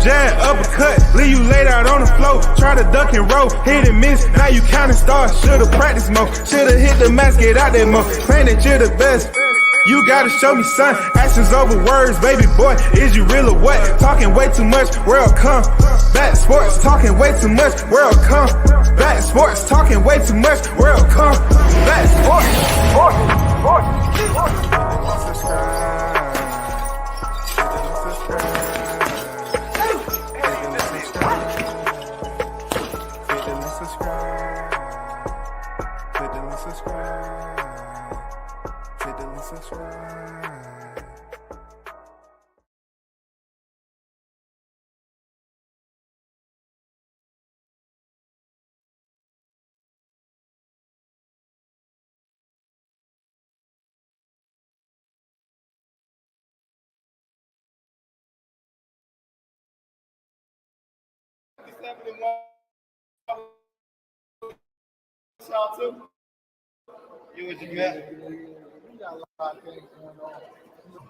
jab, uppercut, leave you laid out on the floor. Try to duck and roll, hit and miss, now you counting stars. Should've practiced more, should've hit the mask, get out there more. Claim that you're the best. You gotta show me, son. Actions over words, baby boy. Is you real or what? Talking way too much, world come. Back sports, talking way too much, world come. Back sports, talking way too much, world come. Back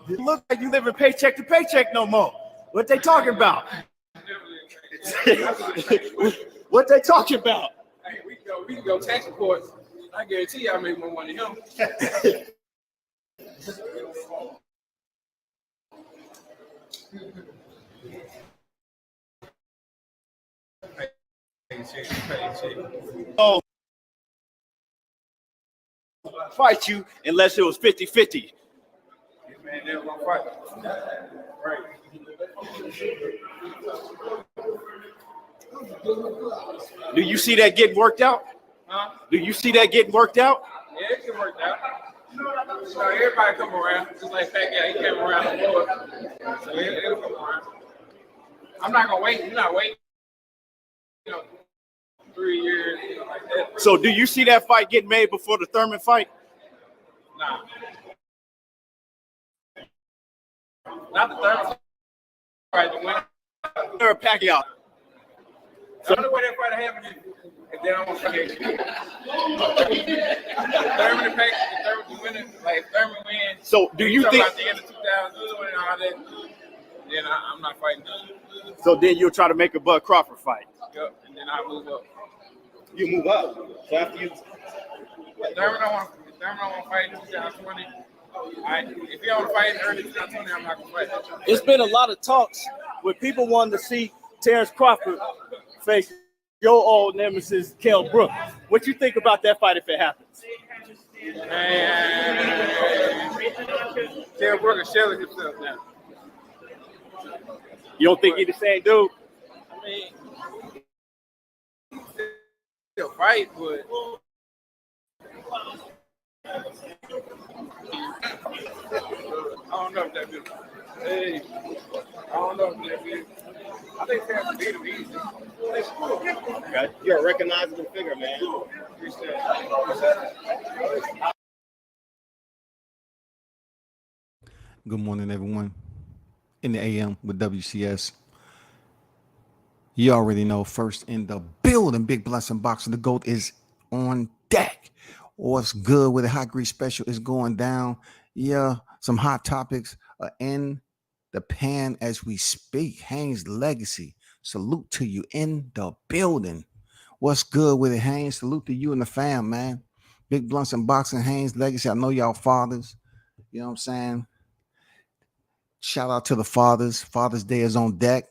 You look like you living paycheck to paycheck no more. What they talking about? What they talking about? Hey, we can go tax reports. I guarantee you I make more money than him. Oh, fight you unless it was 50-50. Man, they're gonna fight. Right. Do you see that getting worked out? Huh? Do you see that getting worked out? Yeah, it can work out. So everybody come around. Just like that guy, he came around before. So it'll come around. I'm not gonna wait. You're not waiting. 3 years, like that. So do you see that fight getting made before the Thurman fight? Nah. Not the third. Right, the winner. Or Pacquiao? The only way that fight happened is if they don't want to fight. Thurman and Pacquiao, Thurman the winner, like if Thurman wins. So do you think? About the end of 2000 and all that, then I'm not fighting. So then you'll try to make a Bud Crawford fight. Yep, and then I move up. You move up. So after you. If Thurman don't want to fight in 2020. If you don't want to fight in early 2020, I'm not going to fight. It's been a lot of talks with people wanting to see Terrence Crawford face your old nemesis, Kell Brook. What you think about that fight if it happens? Man, Kell Brook is shelling himself now. You don't think he's the same dude? I mean, he'll fight, but I don't know if that good. Hey, I don't know if that good. I think Terrence beat him easy. Okay. You're a recognizable figure, man. Good morning, everyone. In the AM with WCS. You already know, first in the building, Big Blessing Box of the GOAT is on deck. What's good with the hot grease special is going down. Yeah, some hot topics are in the pan as we speak. Haynes Legacy, salute to you in the building. What's good with it, Haynes? Salute to you and the fam, man. Big Blunts and Boxing, Haynes Legacy. I know y'all fathers. You know what I'm saying? Shout out to the fathers. Father's Day is on deck.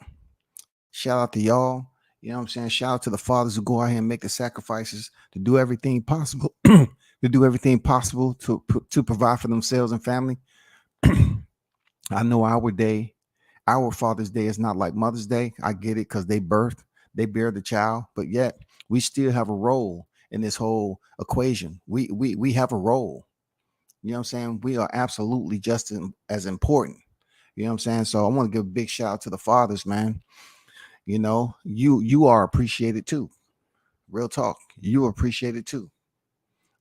Shout out to y'all. You know what I'm saying? Shout out to the fathers who go out here and make the sacrifices to do everything possible, to provide for themselves and family. I know our day, our Father's Day is not like Mother's Day. I get it because they bear the child, but yet we still have a role in this whole equation. We have a role. You know what I'm saying? We are absolutely just as important. You know what I'm saying? So I want to give a big shout out to the fathers, man. You know, you are appreciated too. Real talk. You are appreciated too.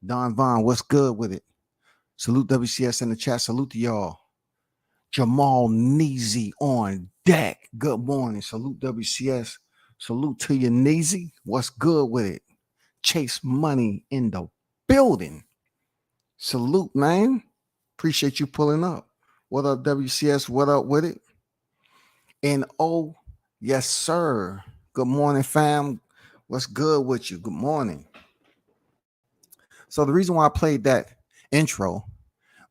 Don Vaughn, what's good with it? Salute WCS in the chat. Salute to y'all. Jamal Neezy on deck. Good morning. Salute WCS. Salute to you, Neezy. What's good with it? Chase Money in the building. Salute, man. Appreciate you pulling up. What up, WCS? What up with it? And Yes, sir. Good morning, fam. What's good with you? Good morning. So the reason why I played that intro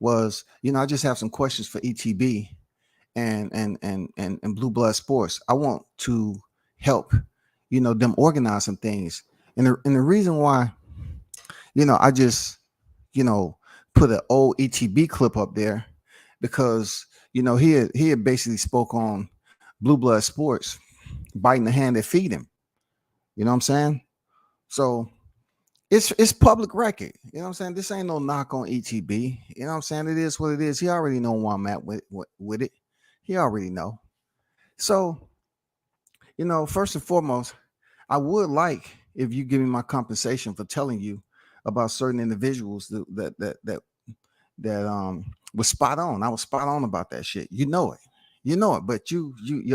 was, I just have some questions for ETB and Blue Blood Sports. I want to help, them organize some things. And the reason why, I just, you know, put an old ETB clip up there because, he had basically spoke on Blue Blood Sports biting the hand that feed him. You know what I'm saying? So it's public record. You know what I'm saying? This ain't no knock on ETB. You know what I'm saying? It is what it is. He already know where I'm at with it. He already know. So, first and foremost, I would like if you give me my compensation for telling you about certain individuals that was spot on. I was spot on about that shit. You know it. You know it. But your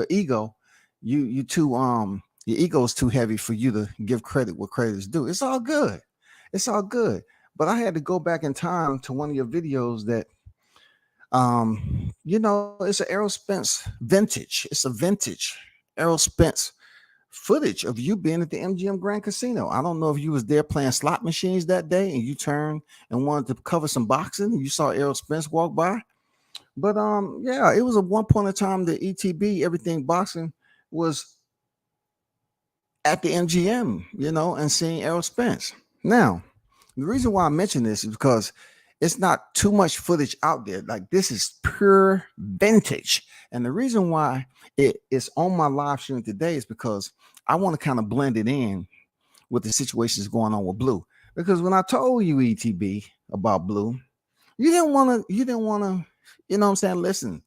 ego, you too your ego is too heavy for you to give credit where credit is due. It's all good. It's all good. But I had to go back in time to one of your videos that it's an Errol Spence vintage. It's a vintage Errol Spence footage of you being at the MGM Grand Casino. I don't know if you was there playing slot machines that day and you turned and wanted to cover some boxing and you saw Errol Spence walk by. But yeah, it was at one point in time that ETB, everything boxing, was at the MGM, and seeing Errol Spence. Now, the reason why I mention this is because it's not too much footage out there. Like, this is pure vintage. And the reason why it is on my live stream today is because I want to kind of blend it in with the situations going on with Blue. Because when I told you ETB about Blue, you didn't want to, listen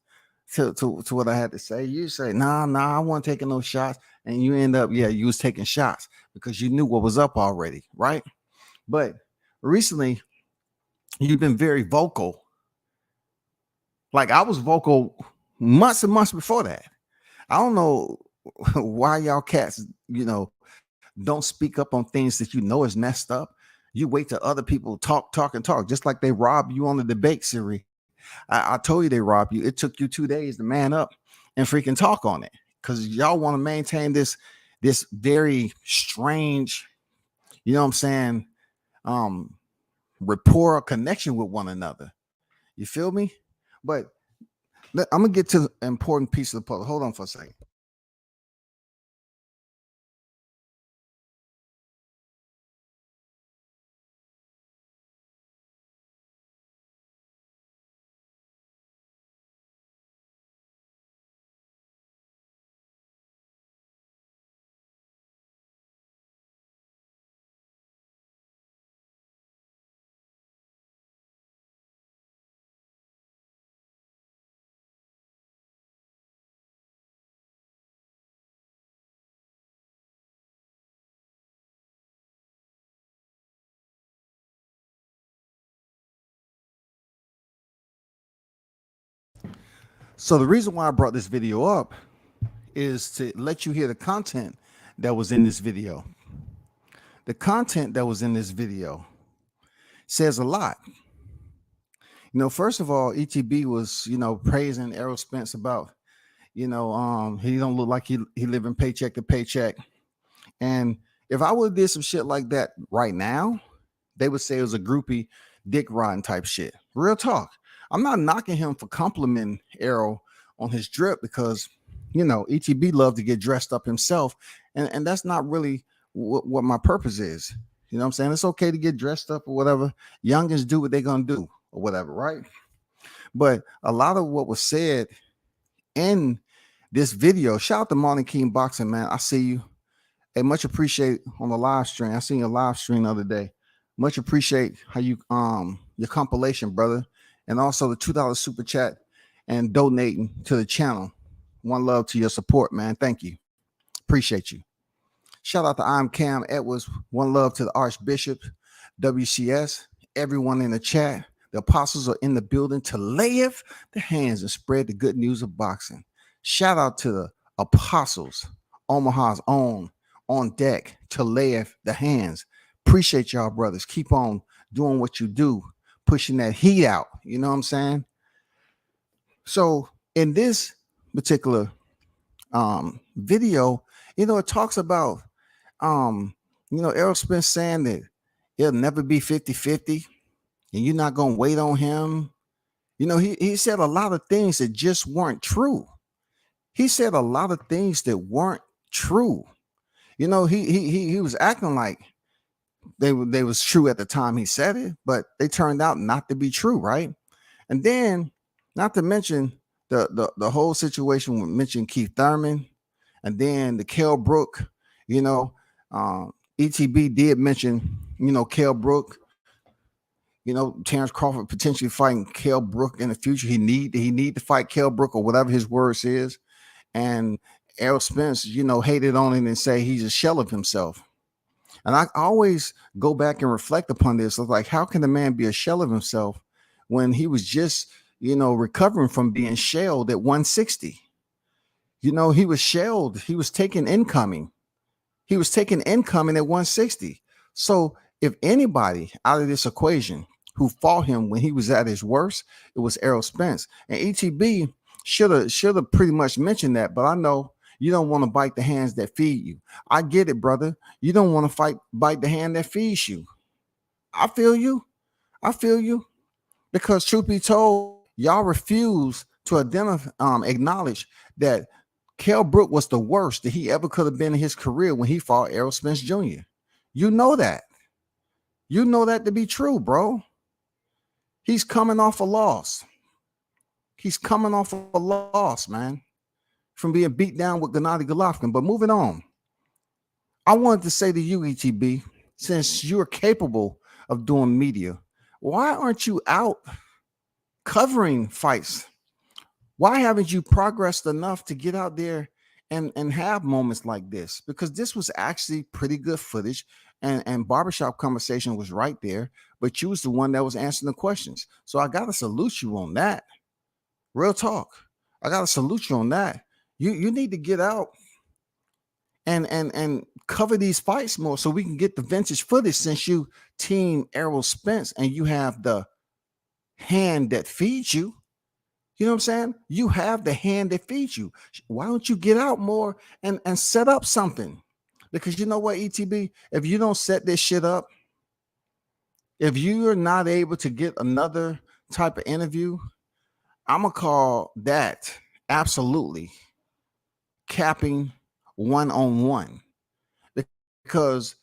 to what I had to say. You say, nah, I wasn't taking no shots. And you end up, you was taking shots because you knew what was up already, right? But recently, you've been very vocal. Like, I was vocal months and months before that. I don't know why y'all cats, don't speak up on things that you know is messed up. You wait till other people talk, just like they robbed you on the debate series. I told you they robbed you. It took you 2 days to man up and freaking talk on it because y'all want to maintain this very strange, rapport or connection with one another. You feel me? But I'm gonna get to the important piece of the puzzle. Hold on for a second. So the reason why I brought this video up is to let you hear the content that was in this video. The content that was in this video says a lot. First of all, ETB was, praising Errol Spence about, he don't look like he living paycheck to paycheck. And if I would have did some shit like that right now, they would say it was a groupie dick riding type shit. Real talk. I'm not knocking him for complimenting Errol on his drip because, ETB loved to get dressed up himself. And that's not really what my purpose is. You know what I'm saying? It's okay to get dressed up or whatever. Youngins do what they're going to do or whatever, right? But a lot of what was said in this video, shout out to Morning King Boxing, man. I see you. Hey, much appreciate on the live stream. I seen your live stream the other day. Much appreciate how you your compilation, brother, and also the $2 super chat and donating to the channel. One love to your support, man. Thank you. Appreciate you. Shout out to I'm Cam Edwards. One love to the Archbishop, WCS, everyone in the chat. The apostles are in the building to layeth the hands and spread the good news of boxing. Shout out to the apostles, Omaha's own, on deck to layeth the hands. Appreciate y'all, brothers. Keep on doing what you do, pushing that heat out. You know what I'm saying? So in this particular video, it talks about Errol Spence saying that it'll never be 50-50 and you're not gonna wait on him. He said a lot of things that just weren't true. He said a lot of things that weren't true. He was acting like they was true at the time he said it, but they turned out not to be true, right? And then, not to mention the whole situation with mentioning Keith Thurman, and then the Kell Brook, ETB did mention, Kell Brook, Terrence Crawford potentially fighting Kell Brook in the future. He need to fight Kell Brook or whatever his words is. And Errol Spence, hated on him and say he's a shell of himself. And I always go back and reflect upon this. Like, how can a man be a shell of himself when he was just, recovering from being shelled at 160? He was shelled. He was taking incoming. He was taking incoming at 160. So if anybody out of this equation who fought him when he was at his worst, it was Errol Spence. And ETB should have pretty much mentioned that. But I know you don't want to bite the hands that feed you. I get it, brother. You don't want to bite the hand that feeds you. I feel you. Because truth be told, y'all refuse to acknowledge that Kell Brook was the worst that he ever could have been in his career when he fought Errol Spence Jr. You know that. You know that to be true, bro. He's coming off a loss. Man, from being beat down with Gennady Golovkin. But moving on, I wanted to say to you, ETB, since you're capable of doing media, why aren't you out covering fights? Why haven't you progressed enough to get out there and have moments like this? Because this was actually pretty good footage, and Barbershop Conversation was right there, but you was the one that was answering the questions. So I got to salute you on that. Real talk. I got to salute you on that. You need to get out and cover these fights more so we can get the vintage footage, since you team Errol Spence and you have the hand that feeds you. You know what I'm saying? You have the hand that feeds you. Why don't you get out more and set up something? Because you know what, ETB, if you don't set this shit up, if you're not able to get another type of interview, I'm going to call that absolutely capping one-on-one. Because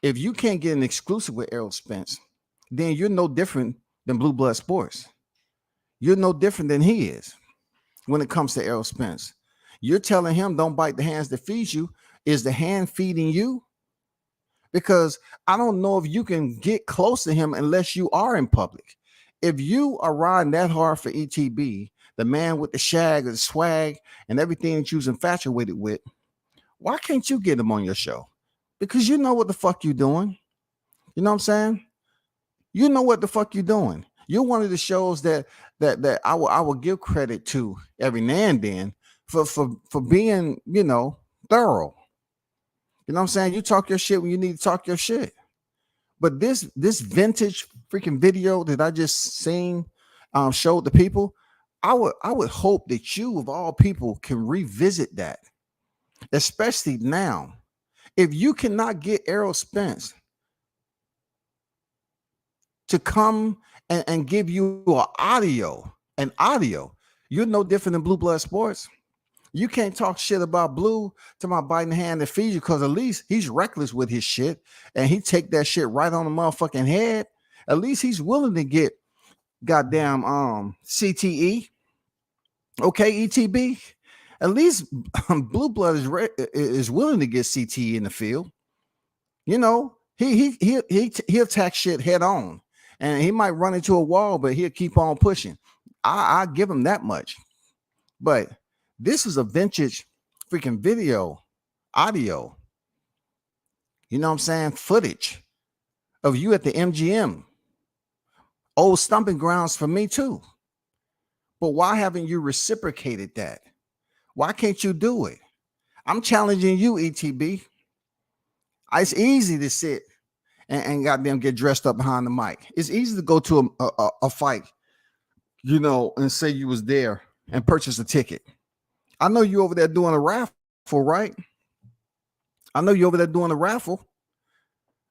if you can't get an exclusive with Errol Spence, then you're no different than Blue Blood Sports. You're no different than he is when it comes to Errol Spence. You're telling him don't bite the hands that feed you. Is the hand feeding you? Because I don't know if you can get close to him unless you are in public. If you are riding that hard for ETB, the man with the shag, the swag, and everything that you're infatuated with, why can't you get him on your show? Because you know what the fuck you're doing. You know what I'm saying? You know what the fuck you're doing. You're one of the shows that I will give credit to every now and then for being, thorough. You know what I'm saying? You talk your shit when you need to talk your shit. But this vintage freaking video that I just seen showed the people, I would hope that you of all people can revisit that, especially now. If you cannot get Errol Spence to come and give you an audio, you're no different than Blue Blood Sports. You can't talk shit about Blue to my biting hand and feed you, because at least he's reckless with his shit and he take that shit right on the motherfucking head. At least he's willing to get goddamn CTE. Okay, ETB. At least Blue Blood is willing to get CTE in the field. He'll attack shit head on, and he might run into a wall, but he'll keep on pushing. I give him that much. But this is a vintage freaking video, audio. You know what I'm saying? Footage of you at the MGM. Old stomping grounds for me too. But why haven't you reciprocated that? Why can't you do it? I'm challenging you, ETB. It's easy to sit and goddamn get dressed up behind the mic. It's easy to go to a fight, and say you was there and purchase a ticket. I know you over there doing a raffle right? I know you're over there doing a raffle.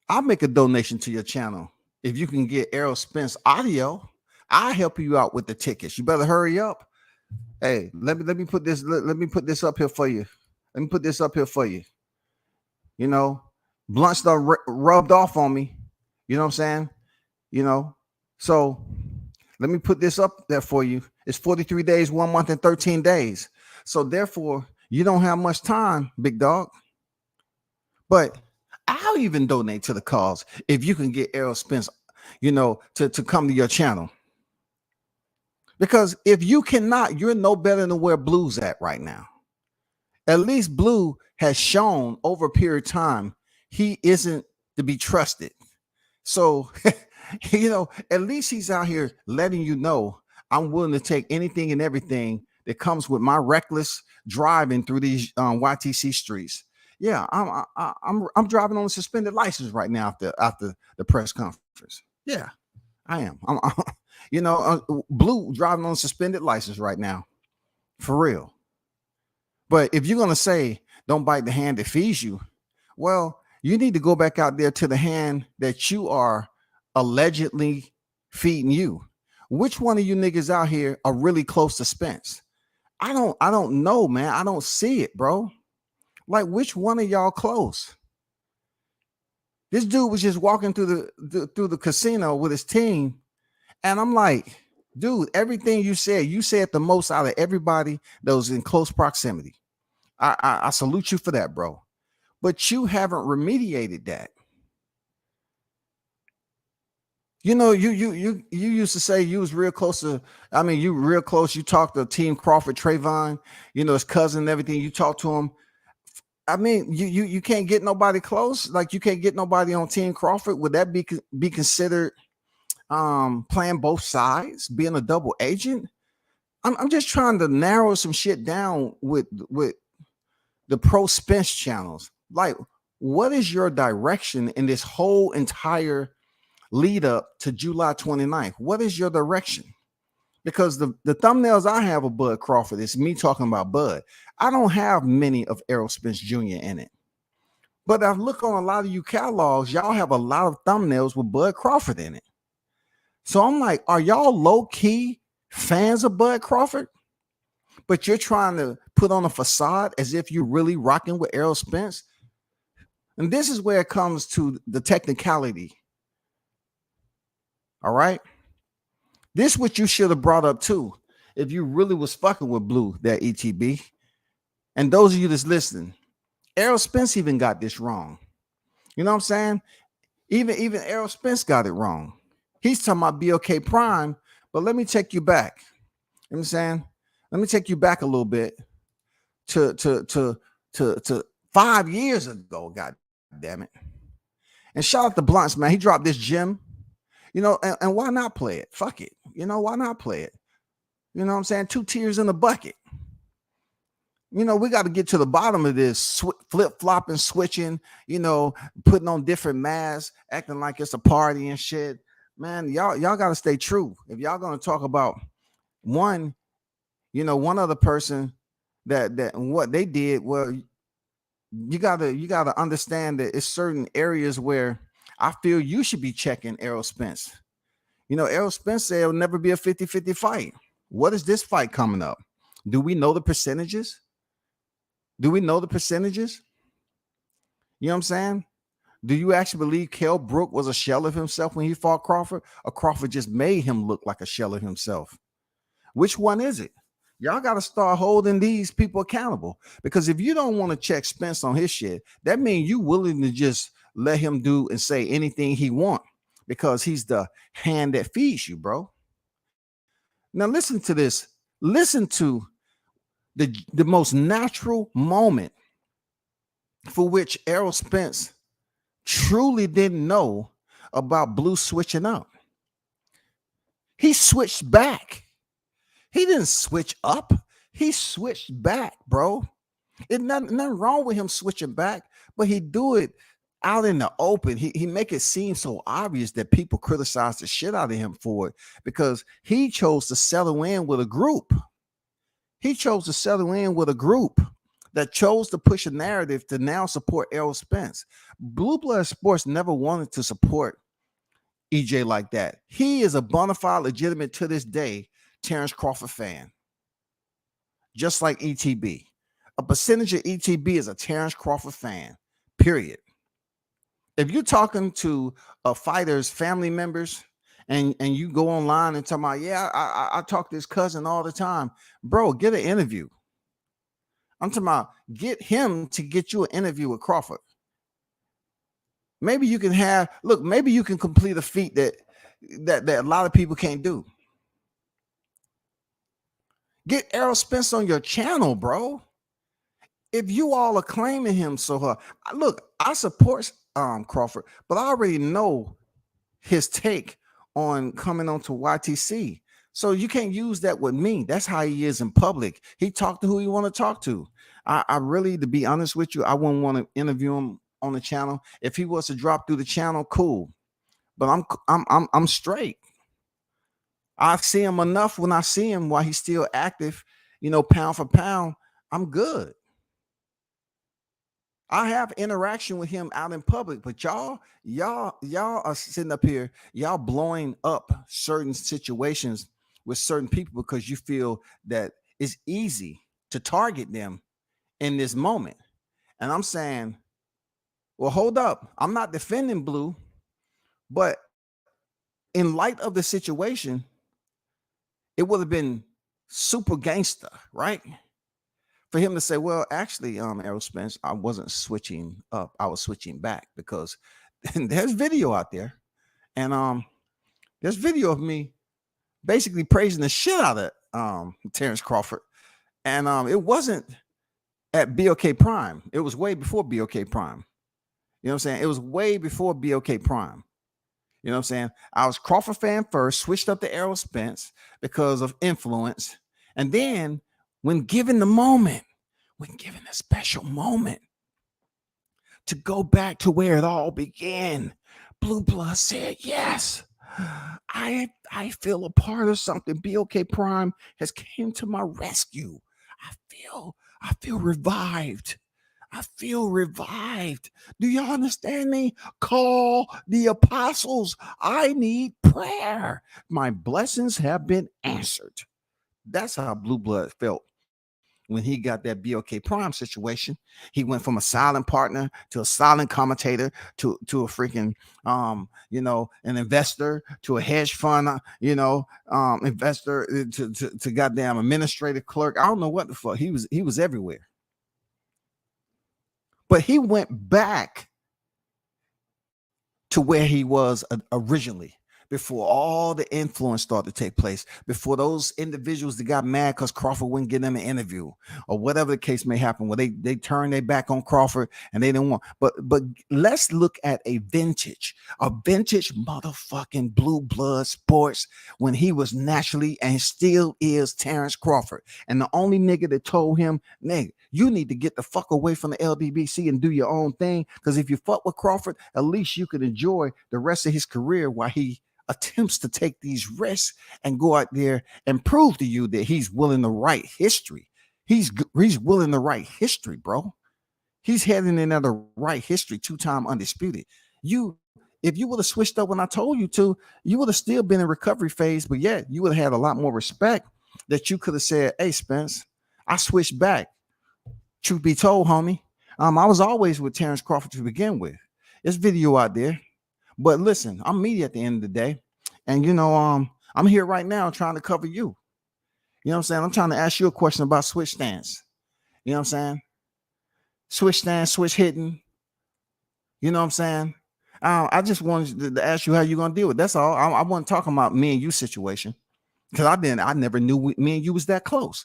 I'll make a donation to your channel. If you can get Errol Spence audio, I'll help you out with the tickets. You better hurry up. Hey, let me put this. Let me put this up here for you. Let me put this up here for you. You know, blunts done rubbed off on me. You know what I'm saying? You know, so let me put this up there for you. It's 43 days, 1 month, and 13 days. So therefore, you don't have much time, big dog. But I'll even donate to the cause if you can get Errol Spence, you know, to come to your channel. Because if you cannot, you're no better than where Blue's at right now. At least Blue has shown over a period of time he isn't to be trusted. So, you know, at least he's out here letting you know I'm willing to take anything and everything that comes with my reckless driving through these YTC streets. Yeah, I'm driving on a suspended license right now after the press conference. Yeah, I am. You know, Blue driving on a suspended license right now, for real. But if you're gonna say don't bite the hand that feeds you, well, you need to go back out there to the hand that you are allegedly feeding you. Which one of you niggas out here are really close to Spence? I don't know, man. I don't see it, bro. Like, which one of y'all close? This dude was just walking through the casino with his team, and I'm like, dude, everything you said the most out of everybody that was in close proximity. I salute you for that, bro. But you haven't remediated that. You know, you used to say you was real close to. I mean, you real close. You talked to Team Crawford, Trayvon. You know, his cousin and everything. You talked to him. I mean, you can't get nobody close. Like, you can't get nobody on Team Crawford. Would that be considered playing both sides, being a double agent? I'm just trying to narrow some shit down with the pro Spence channels. Like, what is your direction in this whole entire lead up to July 29th? What is your direction? Because the thumbnails I have of Bud Crawford is me talking about Bud. I don't have many of Errol Spence Jr. in it. But I look on a lot of you catalogs, y'all have a lot of thumbnails with Bud Crawford in it. So I'm like, are y'all low-key fans of Bud Crawford? But you're trying to put on a facade as if you're really rocking with Errol Spence. And this is where it comes to the technicality. All right? This is what you should have brought up too, if you really was fucking with Blue, that ETB. And those of you that's listening, Errol Spence even got this wrong. You know what I'm saying? Even Errol Spence got it wrong. He's talking about BOK Prime, but let me take you back. You know what I'm saying? Let me take you back a little bit to 5 years ago. God damn it! And shout out to Blunts, man. He dropped this gem. You know, and why not play it? Fuck it. You know, why not play it? You know what I'm saying? 2 tears in the bucket. You know, we got to get to the bottom of this flip-flopping, switching, you know, putting on different masks, acting like it's a party and shit. Man, y'all got to stay true. If y'all going to talk about one other person that what they did, well, you gotta understand that it's certain areas where I feel you should be checking Errol Spence. You know, Errol Spence said it'll never be a 50-50 fight. What is this fight coming up? Do we know the percentages? Do we know the percentages? You know what I'm saying? Do you actually believe Kell Brook was a shell of himself when he fought Crawford? Or Crawford just made him look like a shell of himself? Which one is it? Y'all got to start holding these people accountable. Because if you don't want to check Spence on his shit, that means you willing to just let him do and say anything he want because he's the hand that feeds you, bro. Now listen to this. Listen to the most natural moment for which Errol Spence truly didn't know about Blue switching up. He switched back. He didn't switch up. He switched back, bro. It's nothing wrong with him switching back, but he do it out in the open. He make it seem so obvious that people criticize the shit out of him for it because he chose to settle in with a group. He chose to settle in with a group that chose to push a narrative to now support Errol Spence. Blue Blood Sports never wanted to support EJ like that. He is a bona fide, legitimate to this day Terrence Crawford fan, just like ETB. A percentage of ETB is a Terrence Crawford fan, period. If you're talking to a fighter's family members and you go online and talk about, yeah, I talk to his cousin all the time, bro, get an interview. I'm talking about get him to get you an interview with Crawford. Maybe you can maybe you can complete a feat that a lot of people can't do. Get Errol Spence on your channel, bro. If you all are claiming him so hard, look, I support Crawford, but I already know his take on coming onto YTC. So you can't use that with me. That's how he is in public. He talked to who he want to talk to. I really, to be honest with you, I wouldn't want to interview him on the channel. If he was to drop through the channel, cool. But I'm straight. I see him enough when I see him while he's still active, pound for pound. I'm good. I have interaction with him out in public, but y'all are sitting up here, y'all blowing up certain situations with certain people because you feel that it's easy to target them in this moment. And I'm saying, well, hold up. I'm not defending Blue, but in light of the situation, it would have been super gangster, right? For him to say, well, actually, Errol Spence, I wasn't switching up. I was switching back because there's video out there. And there's video of me basically praising the shit out of Terrence Crawford. And it wasn't at BOK Prime. It was way before BOK Prime. You know what I'm saying? It was way before BOK Prime. You know what I'm saying? I was Crawford fan first, switched up to Errol Spence because of influence. And then when given the moment, when given a special moment to go back to where it all began, Blue Blood said, yes, I feel a part of something. BOK Prime has came to my rescue. I feel revived. I feel revived. Do you understand me? Call the apostles. I need prayer. My blessings have been answered. That's how Blue Blood felt when he got that BOK Prime situation. He went from a silent partner to a silent commentator to a freaking an investor to a hedge fund, investor to goddamn administrative clerk. I don't know what the fuck. He was everywhere. But he went back to where he was originally, before all the influence started to take place, before those individuals that got mad because Crawford wouldn't get them an interview or whatever the case may happen, where they turned their back on Crawford and they didn't want. But let's look at a vintage motherfucking Blue Blood Sports when he was naturally and still is Terrence Crawford. And the only nigga that told him, nigga, you need to get the fuck away from the LBBC and do your own thing. Because if you fuck with Crawford, at least you could enjoy the rest of his career while he attempts to take these risks and go out there and prove to you that he's willing to write history. He's willing to write history, bro. He's heading in the right history, 2-time undisputed. If you would have switched up when I told you to, you would have still been in recovery phase, but yet you would have had a lot more respect that you could have said, hey, Spence, I switched back. Truth be told, homie, I was always with Terrence Crawford to begin with. There's video out there. But listen, I'm me at the end of the day. And, I'm here right now trying to cover you. You know what I'm saying? I'm trying to ask you a question about switch stance. You know what I'm saying? Switch stance, switch hitting. You know what I'm saying? I just wanted to ask you how you're going to deal with it. That's all. I wasn't talking about me and you situation. Because I never knew me and you was that close.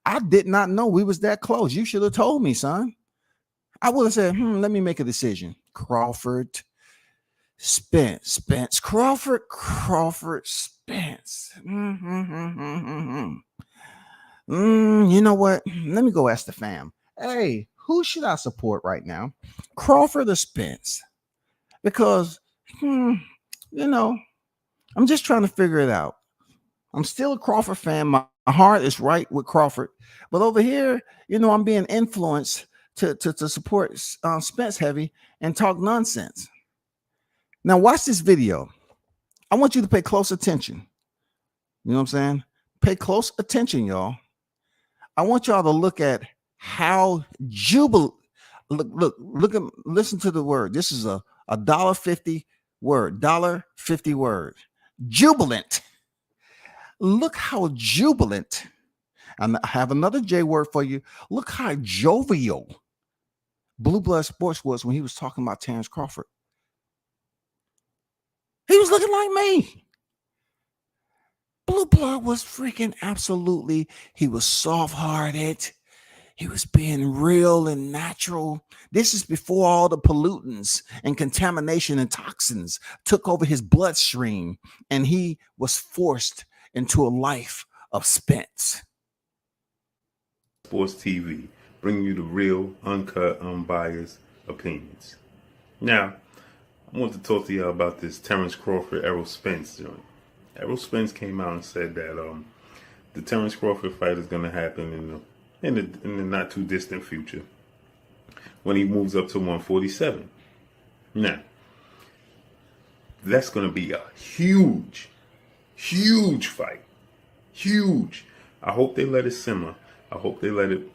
I did not know we was that close. You should have told me, son. I would have said, let me make a decision. Crawford, Spence, Crawford, Spence. You know what? Let me go ask the fam. Hey, who should I support right now? Crawford or Spence? Because, I'm just trying to figure it out. I'm still a Crawford fan My heart is right with Crawford, but over here, I'm being influenced to support Spence heavy and talk nonsense. Now, watch this video. I want you to pay close attention. You know what I'm saying? Pay close attention, y'all. I want y'all to look at how jubilant. Look at, listen to the word. This is a $1.50 word, $1.50 word. Jubilant. Look how jubilant. And I have another J word for you. Look how jovial Blue Blood Sports was when he was talking about Terrence Crawford. He was looking like me. Blue Blood was freaking absolutely. He was soft-hearted. He was being real and natural. This is before all the pollutants and contamination and toxins took over his bloodstream, and he was forced into a life of Spence. Sports TV, bringing you the real, uncut, unbiased opinions. Now, I want to talk to y'all about this Terrence Crawford, Errol Spence joint. Errol Spence came out and said that the Terrence Crawford fight is going to happen in the not too distant future when he moves up to 147. Now, that's going to be a huge fight. Huge. I hope they let it simmer. I hope they let it,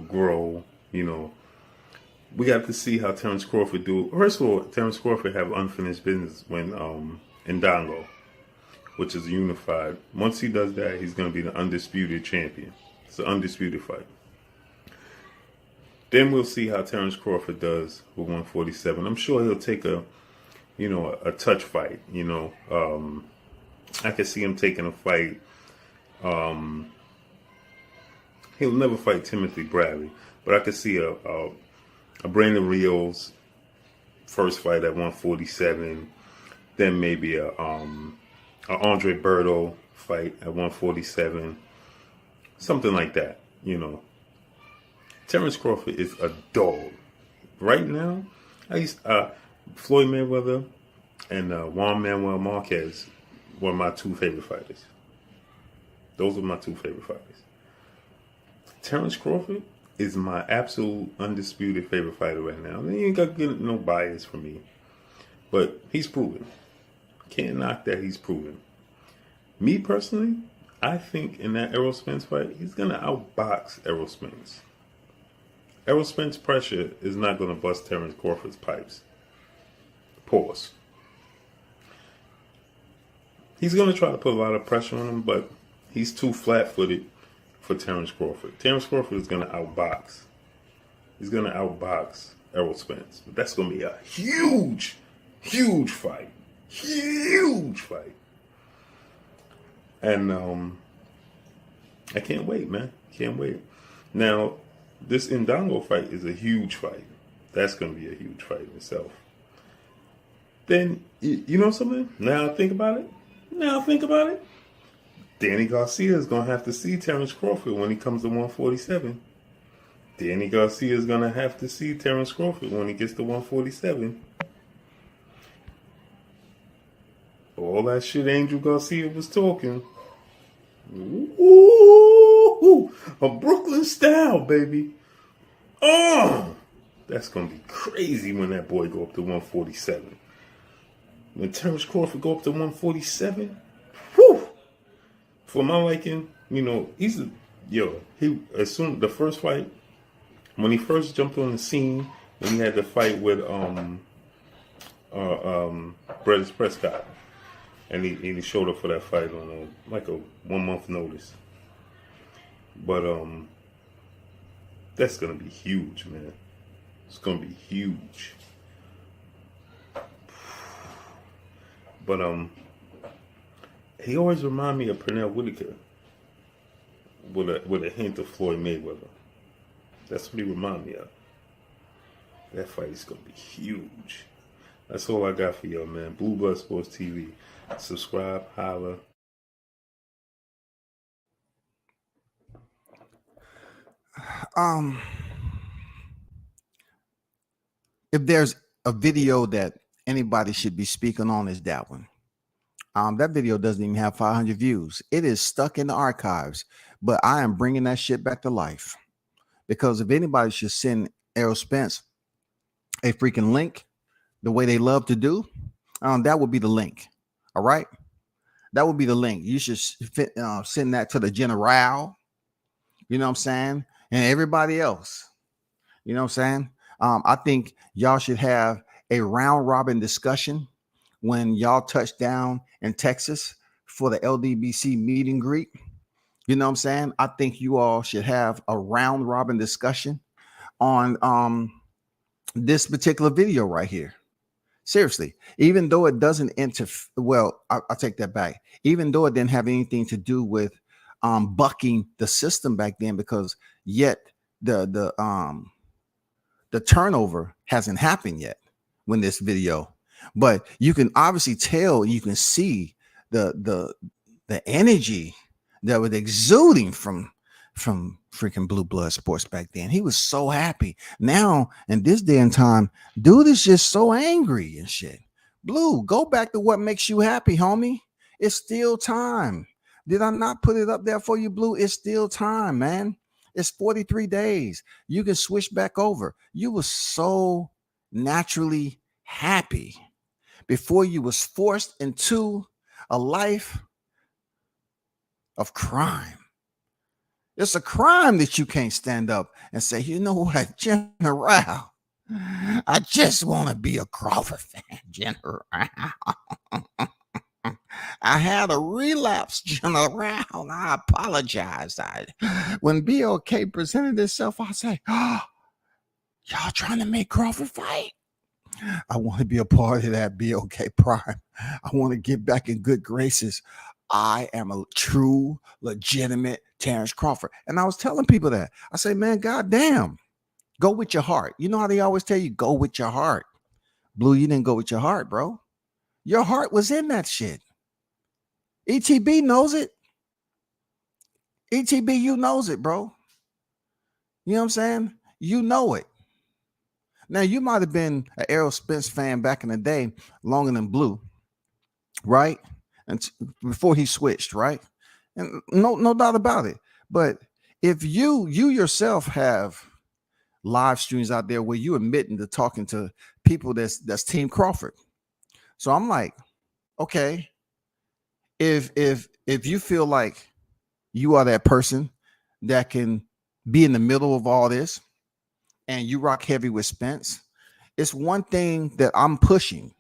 grow. We got to see how Terrence Crawford do. First of all, Terrence Crawford have unfinished business when Ndongo, which is unified. Once he does that, he's going to be the undisputed champion. It's an undisputed fight. Then we'll see how Terrence Crawford does with 147. I'm sure he'll take a touch fight. I can see him taking a fight. He'll never fight Timothy Bradley, but I could see a Brandon Rios first fight at 147. Then maybe a Andre Berto fight at 147. Something like that, Terrence Crawford is a dog. Right now, Floyd Mayweather and Juan Manuel Marquez were my two favorite fighters. Those are my two favorite fighters. Terrence Crawford is my absolute undisputed favorite fighter right now. He ain't got no bias for me. But he's proven. Can't knock that, he's proven. Me personally, I think in that Errol Spence fight, he's going to outbox Errol Spence. Errol Spence pressure is not going to bust Terrence Crawford's pipes. Pause. He's going to try to put a lot of pressure on him, but he's too flat-footed for Terrence Crawford. Terrence Crawford is going to outbox. He's going to outbox Errol Spence. But that's going to be a huge fight. Huge fight. And I can't wait, man. Can't wait. Now, this Ndongo fight is a huge fight. That's going to be a huge fight in itself. Then, you know something? Now think about it. Danny Garcia is going to have to see Terrence Crawford when he comes to 147. Danny Garcia is going to have to see Terrence Crawford when he gets to 147. All that shit Angel Garcia was talking. Ooh, a Brooklyn style, baby. Oh, that's going to be crazy when that boy go up to 147. When Terrence Crawford go up to 147, whew. For my liking, he assumed the first fight, when he first jumped on the scene, when he had the fight with Brett Prescott, and he showed up for that fight on a 1 month notice. But that's gonna be huge, man. It's gonna be huge. But he always remind me of Pernell Whitaker with a hint of Floyd Mayweather. That's what he remind me of. That fight is gonna be huge. That's all I got for y'all, man. Blue Blood Sports TV. Subscribe, holla. If there's a video that anybody should be speaking on, is that one. That video doesn't even have 500 views. It is stuck in the archives, but I am bringing that shit back to life because if anybody should send Errol Spence a freaking link, the way they love to do, that would be the link. All right, that would be the link. You should send that to the general. You know what I'm saying, and everybody else. You know what I'm saying. I think y'all should have a round robin discussion when y'all touch down in Texas for the LDBC meet and greet. You know what I'm saying? I think you all should have a round robin discussion on this particular video right here. Seriously, even though it doesn't I'll take that back. Even though it didn't have anything to do with bucking the system back then, because yet the turnover hasn't happened yet when this video. But you can obviously tell, you can see the energy that was exuding from freaking Blue Blood Sports back then. He was so happy. Now, in this day and time, dude is just so angry and shit. Blue, go back to what makes you happy, homie. It's still time. Did I not put it up there for you, Blue? It's still time, man. It's 43 days. You can switch back over. You were so naturally happy before you was forced into a life of crime. It's a crime that you can't stand up and say, you know what, General, I just want to be a Crawford fan, General. I had a relapse, General, and I apologize. When BLK presented itself, I say, oh, y'all trying to make Crawford fight? I want to be a part of that BLK Prime. I want to get back in good graces. I am a true, legitimate Terrence Crawford. And I was telling people that. I say, man, goddamn, go with your heart. You know how they always tell you, go with your heart. Blue, you didn't go with your heart, bro. Your heart was in that shit. ETB knows it. ETB, you knows it, bro. You know what I'm saying? You know it. Now, you might have been an Errol Spence fan back in the day, longer than Blue, right? And before he switched, right? And no doubt about it. But if you yourself have live streams out there where you admitting to talking to people that's Team Crawford. So I'm like, okay, if you feel like you are that person that can be in the middle of all this and you rock heavy with Spence, it's one thing that I'm pushing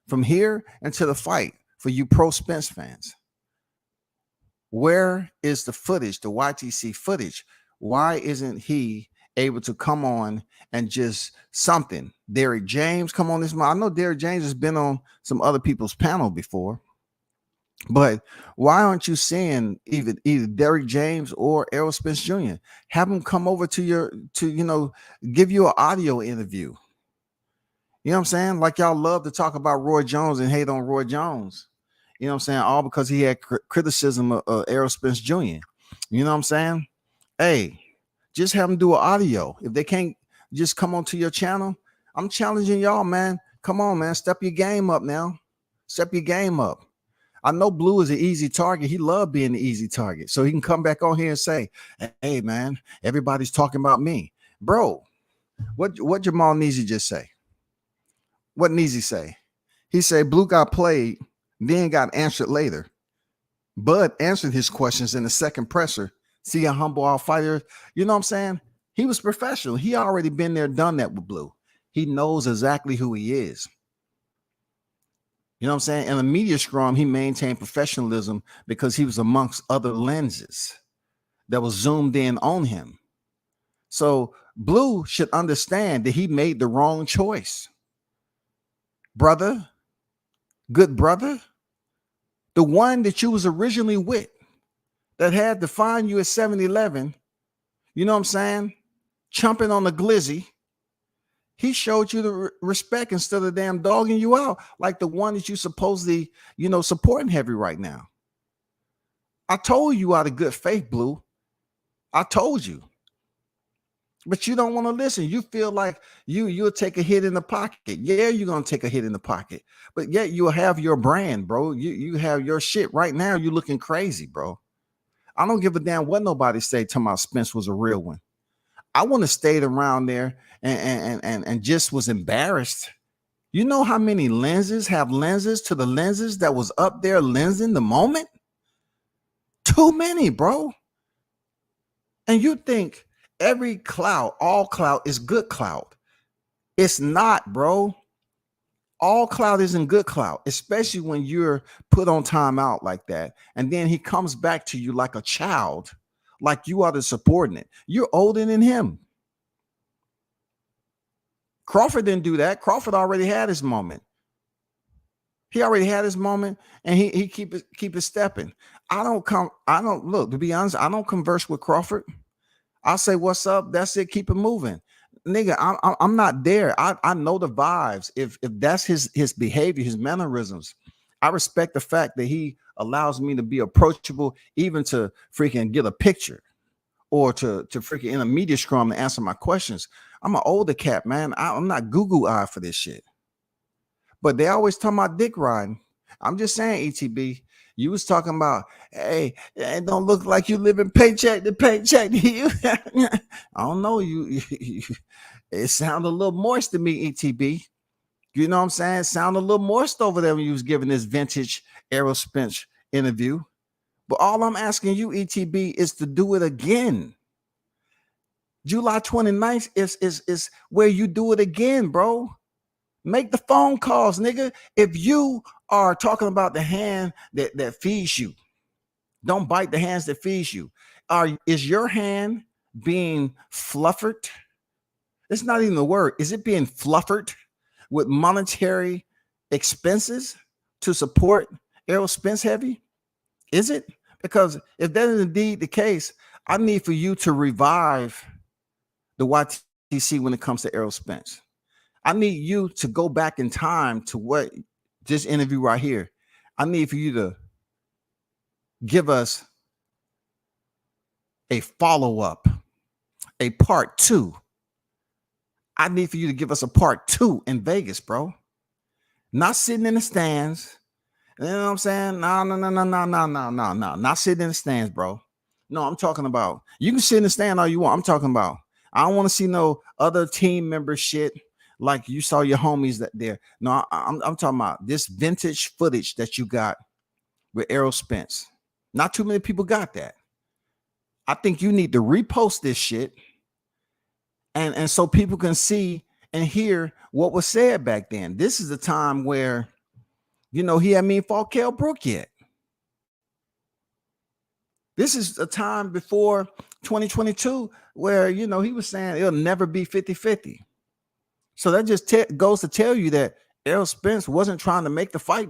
from here until the fight for you pro Spence fans. Where is the footage, the YTC footage? Why isn't he able to come on and just something? Derrick James come on this. I know Derrick James has been on some other people's panel before, but why aren't you seeing either Derrick James or Errol Spence Jr.? Have them come over to give you an audio interview. You know what I'm saying? Like y'all love to talk about Roy Jones and hate on Roy Jones. You know what I'm saying? All because he had criticism of Errol Spence Jr. You know what I'm saying? Hey, just have them do an audio. If they can't just come onto your channel, I'm challenging y'all, man. Come on, man. Step your game up now. Step your game up. I know Blue is an easy target. He loved being the easy target. So he can come back on here and say, hey, man, everybody's talking about me. Bro, what Jamal Neasy just say? What Neasy say? He said Blue got played, then got answered later. Bud answered his questions in the second presser. See how humble our fighter. You know what I'm saying? He was professional. He already been there, done that with Blue. He knows exactly who he is. You know what I'm saying? In the media scrum, he maintained professionalism because he was amongst other lenses that was zoomed in on him. So Blue should understand that he made the wrong choice. Brother, good brother, the one that you was originally with that had to find you at 7-Eleven, you know what I'm saying? Chumping on the glizzy. He showed you the respect instead of damn dogging you out like the one that you supposedly, supporting heavy right now. I told you out of good faith, Blue. I told you. But you don't want to listen. You feel like you'll take a hit in the pocket. Yeah, you're gonna take a hit in the pocket, but yet you'll have your brand, bro. You have your shit right now. You're looking crazy, bro. I don't give a damn what nobody say. Talking about Spence was a real one. I want to stayed around there and just was embarrassed. You know how many lenses have lenses to the lenses that was up there lensing the moment? Too many, bro. And you think every clout, all clout is good clout. It's not, bro. All clout isn't good clout, especially when you're put on timeout like that. And then he comes back to you like a child, like you are the subordinate. You're older than him. Crawford didn't do that. Crawford already had his moment. He already had his moment, and he keep it stepping. I don't look, to be honest, I don't converse with Crawford. I'll say, what's up? That's it. Keep it moving. Nigga, I'm not there. I know the vibes. If that's his behavior, his mannerisms, I respect the fact that he allows me to be approachable, even to freaking get a picture or to freaking in a media scrum to answer my questions. I'm an older cat, man. I'm not Google eye for this shit. But they always talk about dick riding. I'm just saying, ETB, you was talking about, hey, it don't look like you living paycheck to paycheck. I don't know. It sounded a little moist to me, ETB. You know what I'm saying? It sounded a little moist over there when you was giving this vintage Errol Spence interview. But all I'm asking you, ETB, is to do it again. July 29th is where you do it again, bro. Make the phone calls, nigga. If you are talking about the hand that feeds you, don't bite the hands that feeds you. Is your hand being fluffered? It's not even the word. Is it being fluffered with monetary expenses to support Errol Spence Heavy? Is it? Because if that is indeed the case, I need for you to revive the YTC when it comes to Errol Spence. I need you to go back in time to what this interview right here. I need for you to give us a follow-up, a part 2. I need for you to give us a part 2 in Vegas, bro. Not sitting in the stands. You know what I'm saying? No. Not sitting in the stands, bro. No, I'm talking about, you can sit in the stand all you want. I'm talking about, I don't want to see no other team member shit like you saw your homies that there. No, I'm talking about this vintage footage that you got with Errol Spence. Not too many people got that. I think you need to repost this shit and so people can see and hear what was said back then. This is the time where, he hadn't even fought Kell Brook yet. This is a time before 2022 where, he was saying it'll never be 50-50. So that just goes to tell you that Errol Spence wasn't trying to make the fight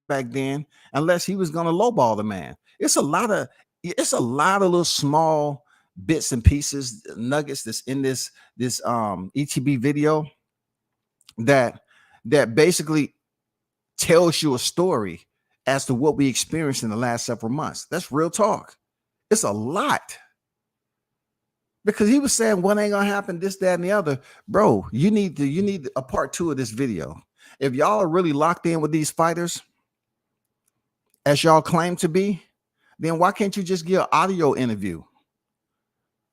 back then unless he was going to lowball the man. It's a lot of little small bits and pieces, nuggets that's in this ETB video that basically tells you a story as to what we experienced in the last several months. That's real talk. It's a lot. Because he was saying what ain't gonna happen, this, that, and the other. Bro, you need a part 2 of this video. If y'all are really locked in with these fighters, as y'all claim to be, then why can't you just get an audio interview?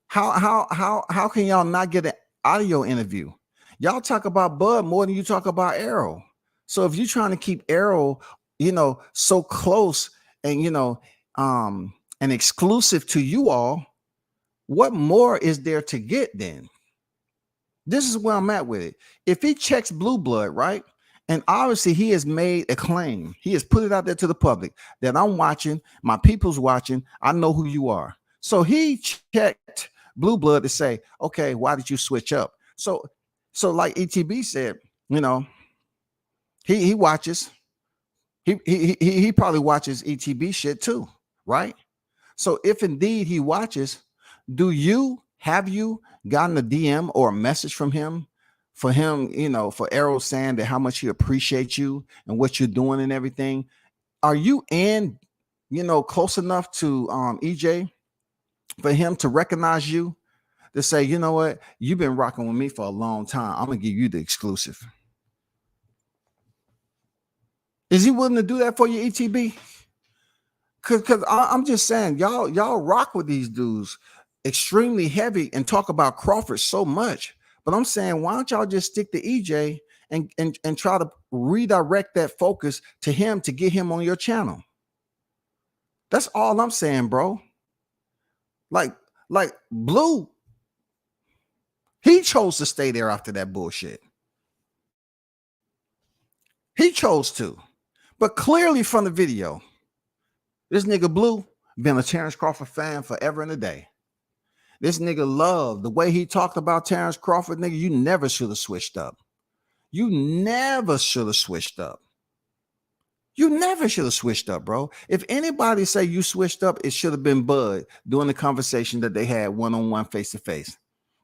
How can y'all not get an audio interview? Y'all talk about Bud more than you talk about Errol. So if you're trying to keep Errol, so close and and exclusive to you all, what more is there to get then? This is where I'm at with it. If he checks Blue Blood, right? And obviously he has made a claim. He has put it out there to the public that I'm watching, my people's watching. I know who you are. So he checked Blue Blood to say, okay, why did you switch up? So like ETB said, he watches. He probably watches ETB shit too, right? So if indeed he watches, have you gotten a DM or a message from him for Errol saying that how much he appreciates you and what you're doing and everything? Are you close enough to EJ for him to recognize you to say, you know what, you've been rocking with me for a long time. I'm gonna give you the exclusive. Is he willing to do that for you, ETB? Because I'm just saying, y'all rock with these dudes extremely heavy and talk about Crawford so much. But I'm saying, why don't y'all just stick to EJ and try to redirect that focus to him to get him on your channel? That's all I'm saying, bro. Like Blue, he chose to stay there after that bullshit. He chose to. But clearly from the video, this nigga Blue been a Terrence Crawford fan forever and a day. This nigga loved the way he talked about Terrence Crawford. Nigga, you never should have switched up. You never should have switched up. You never should have switched up, bro. If anybody say you switched up, it should have been Bud during the conversation that they had one-on-one, face-to-face.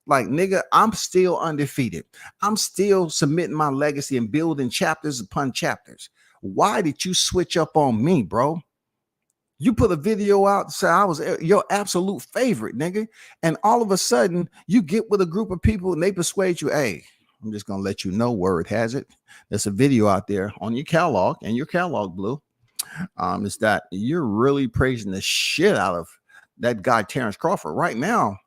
Like, nigga, I'm still undefeated. I'm still submitting my legacy and building chapters upon chapters. Why did you switch up on me, bro? You put a video out, say I was your absolute favorite, nigga. And all of a sudden, you get with a group of people and they persuade you, hey, I'm just going to let you know, word has it, there's a video out there on your catalog, and your catalog, Blue, is that you're really praising the shit out of that guy, Terrence Crawford. Right now,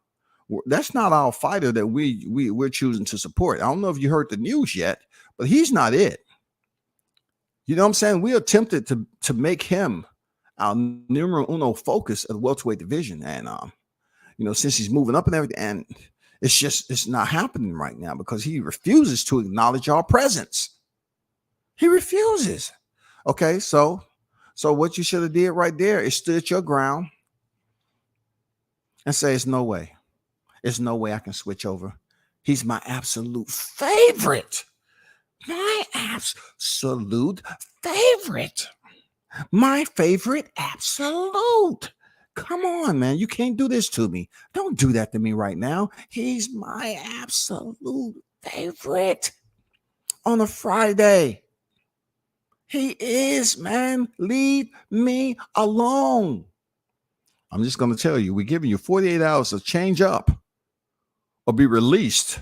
that's not our fighter that we're choosing to support. I don't know if you heard the news yet, but he's not it. You know what I'm saying? We attempted to make him our numero uno focus of the welterweight division. And, you know, since he's moving up and everything, and it's not happening right now because he refuses to acknowledge our presence. He refuses. Okay, so what you should have did right there is stood your ground and say, it's no way. There's no way I can switch over. He's my absolute favorite. My absolute favorite. My favorite absolute. Come on, man. You can't do this to me. Don't do that to me right now. He's my absolute favorite on a Friday. He is, man. Leave me alone. I'm just going to tell you, we're giving you 48 hours to change up or be released.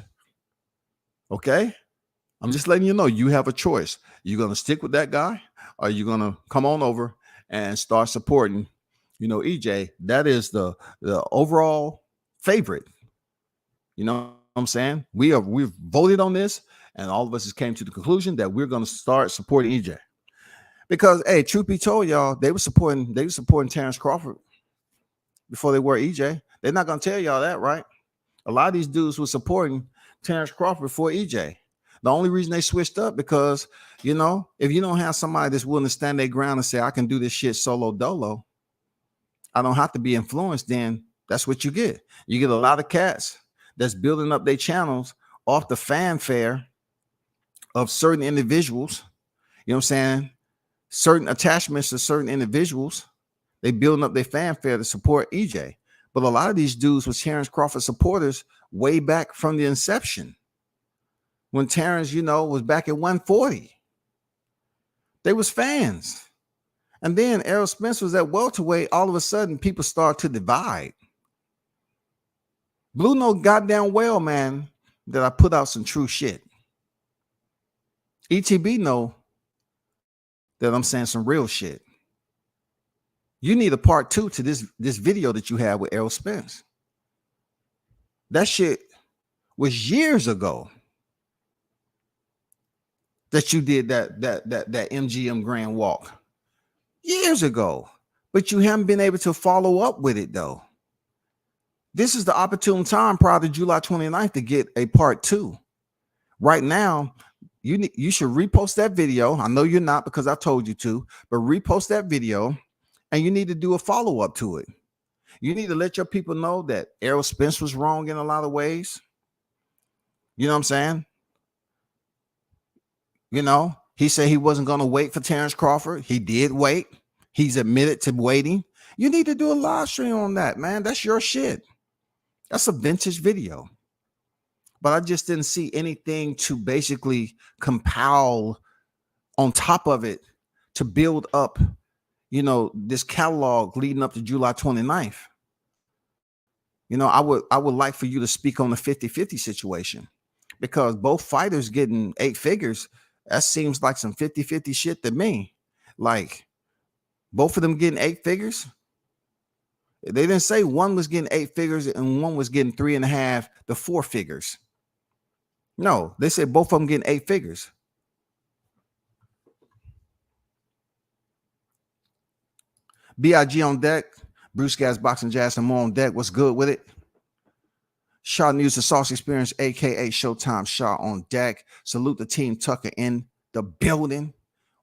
Okay? I'm just letting you know you have a choice. You're going to stick with that guy, or you're going to come on over and start supporting, you know, EJ. That is the overall favorite. You know what I'm saying? We've voted on this, and all of us came to the conclusion that we're going to start supporting EJ. Because, hey, truth be told, y'all, they were supporting Terrence Crawford before they were EJ. They're not going to tell y'all that, right? A lot of these dudes were supporting Terrence Crawford before EJ. The only reason they switched up because, you know, if you don't have somebody that's willing to stand their ground and say, I can do this shit solo dolo, I don't have to be influenced, then that's what you get. You get a lot of cats that's building up their channels off the fanfare of certain individuals. You know what I'm saying? Certain attachments to certain individuals. They building up their fanfare to support EJ. But a lot of these dudes was Terrence Crawford supporters way back from the inception. When Terrence, you know, was back at 140. They was fans. And then Errol Spence was at welterweight. All of a sudden, people start to divide. Blue know goddamn well, man, that I put out some true shit. ETB know that I'm saying some real shit. You need a part 2 to this video that you had with Errol Spence. That shit was years ago that you did that MGM Grand Walk. Years ago. But you haven't been able to follow up with it, though. This is the opportune time prior to July 29th to get a part 2. Right now, you should repost that video. I know you're not because I told you to, but repost that video, and you need to do a follow-up to it. You need to let your people know that Errol Spence was wrong in a lot of ways. You know what I'm saying? You know, he said he wasn't going to wait for Terrence Crawford. He did wait. He's admitted to waiting. You need to do a live stream on that, man. That's your shit. That's a vintage video. But I just didn't see anything to basically compile on top of it to build up, you know, this catalog leading up to July 29th. You know, I would like for you to speak on the 50-50 situation, because both fighters getting 8 figures, that seems like some 50-50 shit to me. Like both of them getting 8 figures. They didn't say one was getting 8 figures and one was getting 3.5 to 4 figures. No, they said both of them getting 8 figures. BIG on deck. Bruce Gas Boxing Jazz and more on deck. What's good with it? Shaw News and Sauce Experience, aka Showtime Shaw on deck. Salute the team Tucker in the building.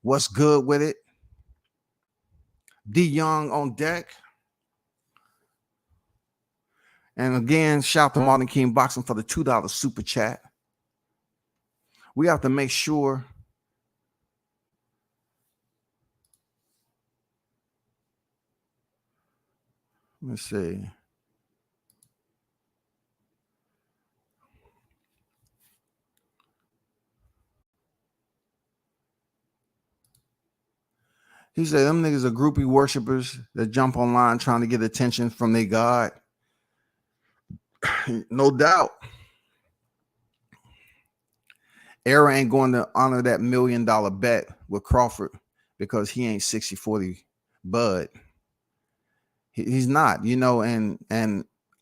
What's good with it? D Young on deck. And again, shout to Martin King Boxing for the $2 super chat. We have to make sure let's see. He said them niggas are groupie worshipers that jump online trying to get attention from their God. No doubt. Era ain't going to honor that $1 million bet with Crawford because he ain't 60-40 Bud. He's not, you know, and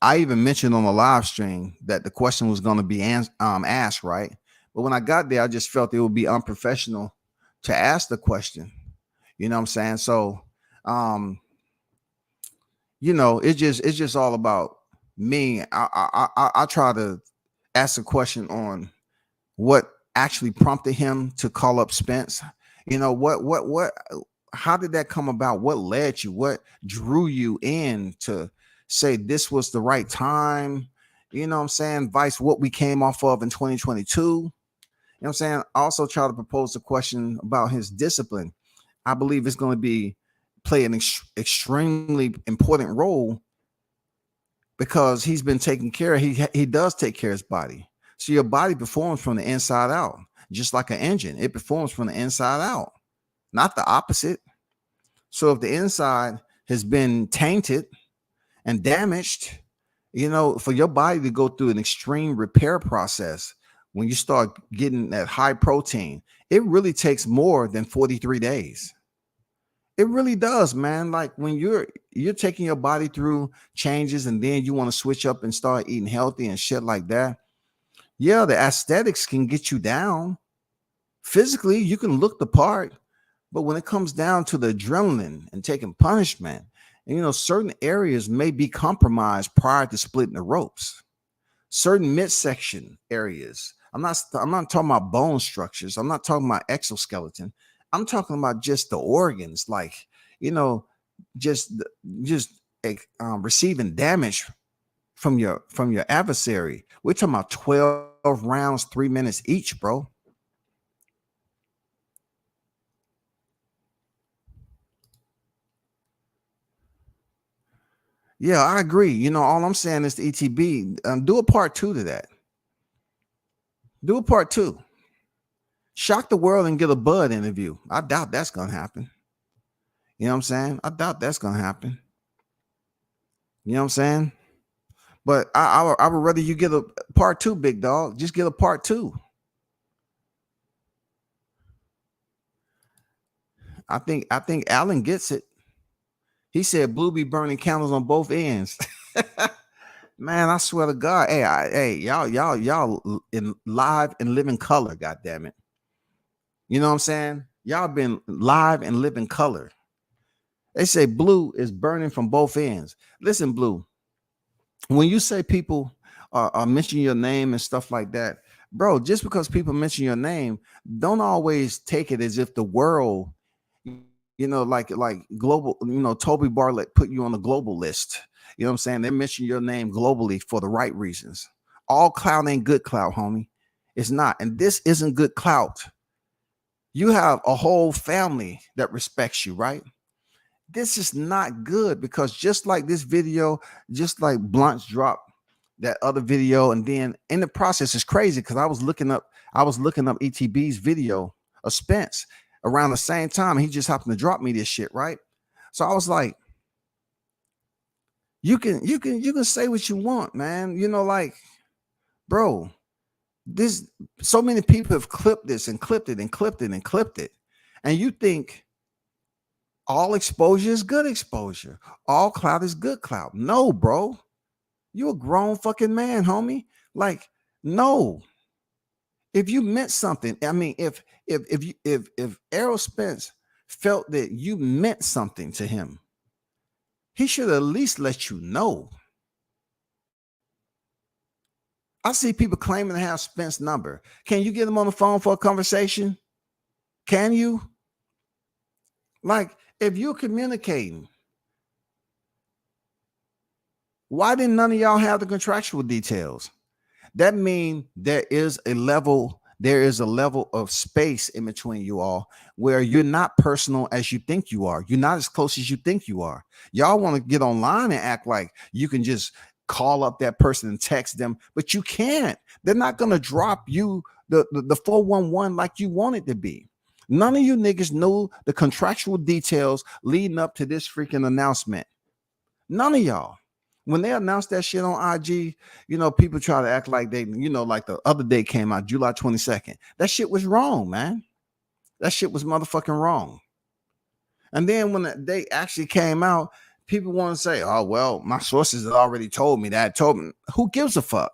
I even mentioned on the live stream that the question was going to be asked, right? But when I got there, I just felt it would be unprofessional to ask the question. You know what I'm saying? So, you know, it's just all about me. I try to ask a question on what actually prompted him to call up Spence. You know, what, how did that come about? What led you? What drew you in to say this was the right time? You know what I'm saying? Vice what we came off of in 2022. You know what I'm saying? I also try to propose a question about his discipline. I believe it's going to play an extremely important role because he's been taking care of, he does take care of his body. So your body performs from the inside out, just like an engine. It performs from the inside out, not the opposite. So if the inside has been tainted and damaged, you know, for your body to go through an extreme repair process, when you start getting that high protein, it really takes more than 43 days. It really does, man. Like when you're taking your body through changes and then you want to switch up and start eating healthy and shit like that. Yeah, the aesthetics can get you down. Physically, you can look the part, but when it comes down to the adrenaline and taking punishment, and, you know, certain areas may be compromised prior to splitting the ropes. Certain midsection areas. I'm not talking about bone structures. I'm not talking about exoskeleton. I'm talking about just the organs, like, you know, just receiving damage from your adversary. We're talking about 12 rounds, 3 minutes each, bro. Yeah, I agree. You know, all I'm saying is the ETB, do a part 2 to that. Do a part 2. Shock the world and get a Bud interview. I doubt that's going to happen. You know what I'm saying? I doubt that's going to happen. You know what I'm saying? But I would rather you get a part 2, big dog. Just get a part 2. I think Allen gets it. He said Blue be burning candles on both ends. Man, I swear to God. Hey, y'all in live and living color, goddamn it. You know what I'm saying? Y'all been live and living color. They say Blue is burning from both ends. Listen, Blue, when you say people are mentioning your name and stuff like that, bro, just because people mention your name, don't always take it as if the world, you know, like global, you know, Toby Bartlett put you on the global list. You know what I'm saying? They mention your name globally for the right reasons. All clout ain't good clout, homie. It's not. And this isn't good clout. You have a whole family that respects you, right? This is not good because just like this video, just like Blunt's dropped that other video, and then in the process, it's crazy because I was looking up ETB's video of Spence around the same time. He just happened to drop me this shit, right? So I was like, You can say what you want, man. You know, like, bro, this so many people have clipped this and clipped it and clipped it and clipped it. And you think all exposure is good exposure, all clout is good clout. No, bro. You a grown fucking man, homie. Like, no. If you meant something, I mean, if Errol Spence felt that you meant something to him, he should at least let you know. I see people claiming to have Spence's number. Can you get him on the phone for a conversation? Can you? Like, if you're communicating, why didn't none of y'all have the contractual details? That means there is a level of space in between you all where you're not personal as you think you are. You're not as close as you think you are. Y'all want to get online and act like you can just call up that person and text them, but you can't. They're not going to drop you the 411 like you want it to be. None of you niggas know the contractual details leading up to this freaking announcement. None of y'all. When they announced that shit on IG, you know, people try to act like they, you know, like the other day came out, July 22nd. That shit was wrong, man. That shit was motherfucking wrong. And then when the day actually came out, people want to say, oh, well, my sources had already told me that. Told me. Who gives a fuck?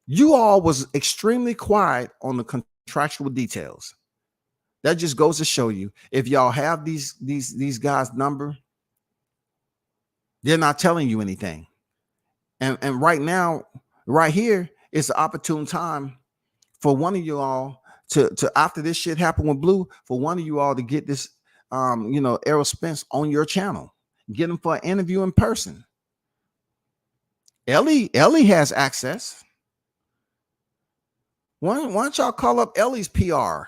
You all was extremely quiet on the contractual details. That just goes to show you, if y'all have these guys' number, they're not telling you anything. And right now, right here, it's an opportune time for one of you all to after this shit happened with Blue, for one of you all to get this Errol Spence on your channel. Get him for an interview in person. Ellie has access. Why don't y'all call up Ellie's PR?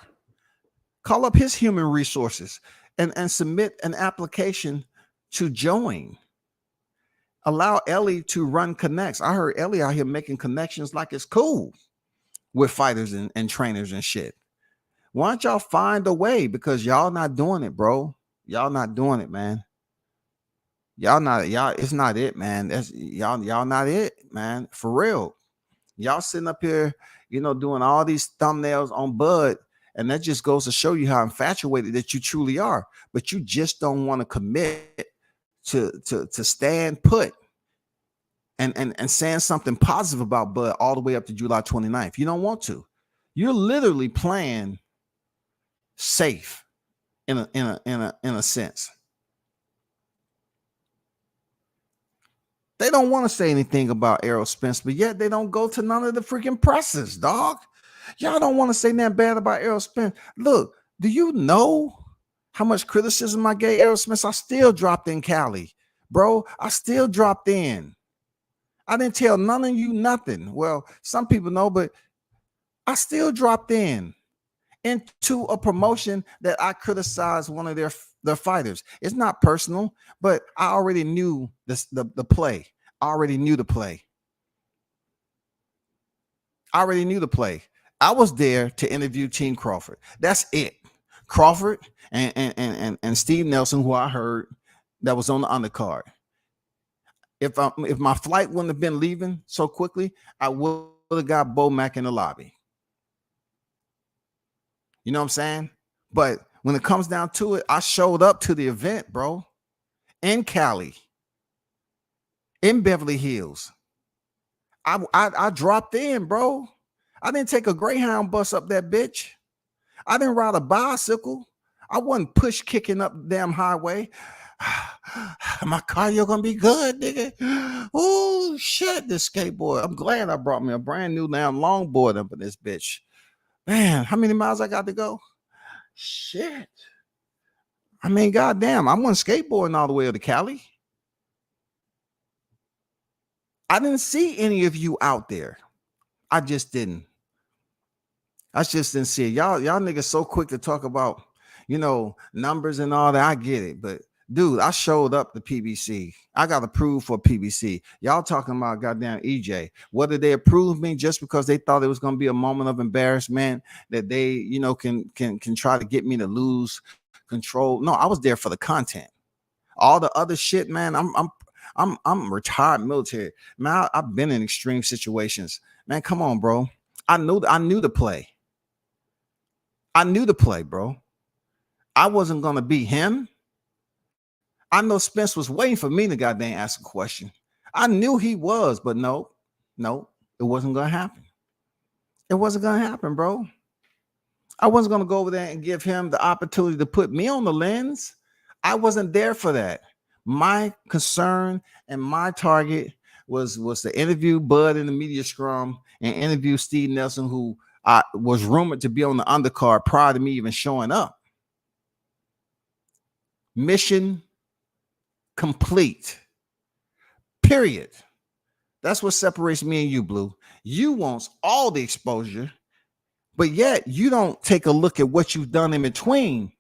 Call up his human resources and submit an application to join. Allow Ellie to run connects. I heard Ellie out here making connections like it's cool with fighters and trainers and shit. Why don't y'all find a way? Because y'all not doing it, bro. Y'all not doing it, man. It's not it, man. That's y'all not it, man. For real. Y'all sitting up here, doing all these thumbnails on Bud, and that just goes to show you how infatuated that you truly are. But you just don't want to commit to stand put and saying something positive about Bud all the way up to July 29th. You don't want to. You're literally playing safe in a sense. They don't want to say anything about Errol Spence, but yet they don't go to none of the freaking presses, dog. Y'all don't want to say nothing bad about Errol Spence. Look, do you know how much criticism I gave Errol Spence? I still dropped in Cali, bro. I still dropped in. I didn't tell none of you nothing. Well, some people know, but I still dropped in into a promotion that I criticized one of their fighters. It's not personal, but I already knew the play. I already knew the play. I was there to interview Team Crawford. That's it. Crawford and Steve Nelson, who I heard that was on the undercard. If my flight wouldn't have been leaving so quickly, I would have got Bo Mack in the lobby. You know what I'm saying? But when it comes down to it, I showed up to the event, bro, in Cali, in Beverly Hills. I dropped in, bro. I didn't take a Greyhound bus up that bitch. I didn't ride a bicycle. I wasn't push kicking up the damn highway. My cardio gonna be good, nigga. Oh shit, this skateboard. I'm glad I brought me a brand new damn longboard up in this bitch. Man, how many miles I got to go? Shit. I mean, goddamn, I wasn't skateboarding all the way to Cali. I didn't see any of you out there. I just didn't see it. Y'all niggas so quick to talk about, numbers and all that. I get it, but dude, I showed up to PBC. I got approved for PBC. Y'all talking about goddamn EJ. Whether they approved me just because they thought it was going to be a moment of embarrassment that they, can try to get me to lose control. No, I was there for the content. All the other shit, man. I'm retired military, man. I've been in extreme situations, man. Come on, bro. I knew the play. I knew the play, bro. I wasn't gonna be him. I know Spence was waiting for me to goddamn ask a question. I knew he was, but no, it wasn't gonna happen. It wasn't gonna happen, bro. I wasn't gonna go over there and give him the opportunity to put me on the lens. I wasn't there for that. My concern and my target was to interview Bud in the media scrum and interview Steve Nelson, who was rumored to be on the undercard prior to me even showing up. Mission complete. Period. That's what separates me and you, Blue. You want all the exposure, but yet you don't take a look at what you've done in between.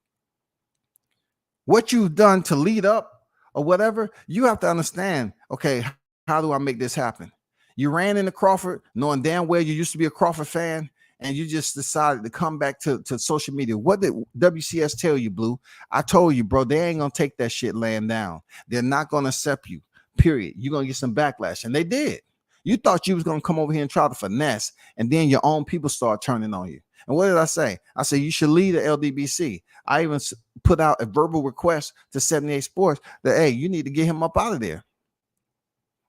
What you've done to lead up or whatever, you have to understand, okay, how do I make this happen? You ran into Crawford knowing damn well you used to be a Crawford fan, and you just decided to come back to social media. What did WCS tell you, Blue? I told you, bro, they ain't going to take that shit laying down. They're not going to accept you, period. You're going to get some backlash, and they did. You thought you was going to come over here and try to finesse, and then your own people start turning on you. And what did I say? I said, you should lead the LDBC. I even put out a verbal request to 78 Sports that, hey, you need to get him up out of there.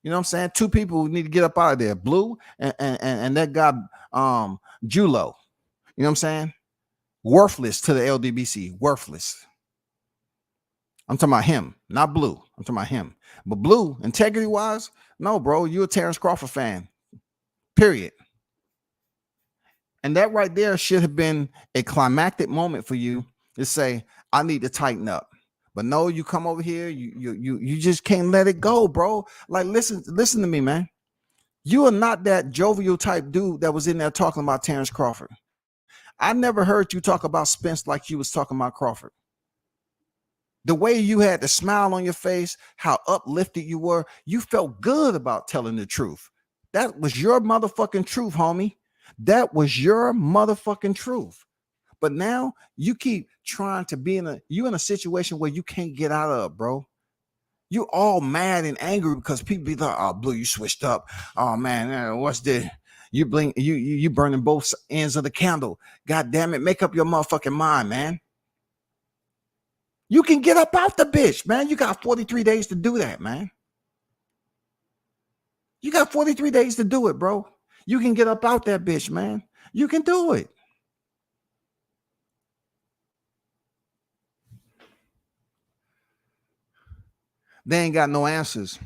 You know what I'm saying? Two people need to get up out of there, Blue and that guy, Julo. You know what I'm saying? Worthless to the LDBC, worthless. I'm talking about him, not Blue. I'm talking about him. But Blue, integrity-wise, no, bro, you're a Terrence Crawford fan, period. And that right there should have been a climactic moment for you to say, I need to tighten up. But no, you come over here, you just can't let it go, bro. Like, listen to me, man. You are not that jovial type dude that was in there talking about Terrence Crawford. I never heard you talk about Spence like you was talking about Crawford. The way you had the smile on your face, how uplifted you were, you felt good about telling the truth. That was your motherfucking truth, homie. That was your motherfucking truth. But now you keep trying to be in a situation where you can't get out of, bro. You all mad and angry because people be like, oh, Blue, you switched up. Oh man, what's this? You blink, you burning both ends of the candle. God damn it, make up your motherfucking mind, man. You can get up out the bitch, man. You got 43 days to do that, man. You got 43 days to do it, bro. You can get up out that bitch, man. You can do it. They ain't got no answers.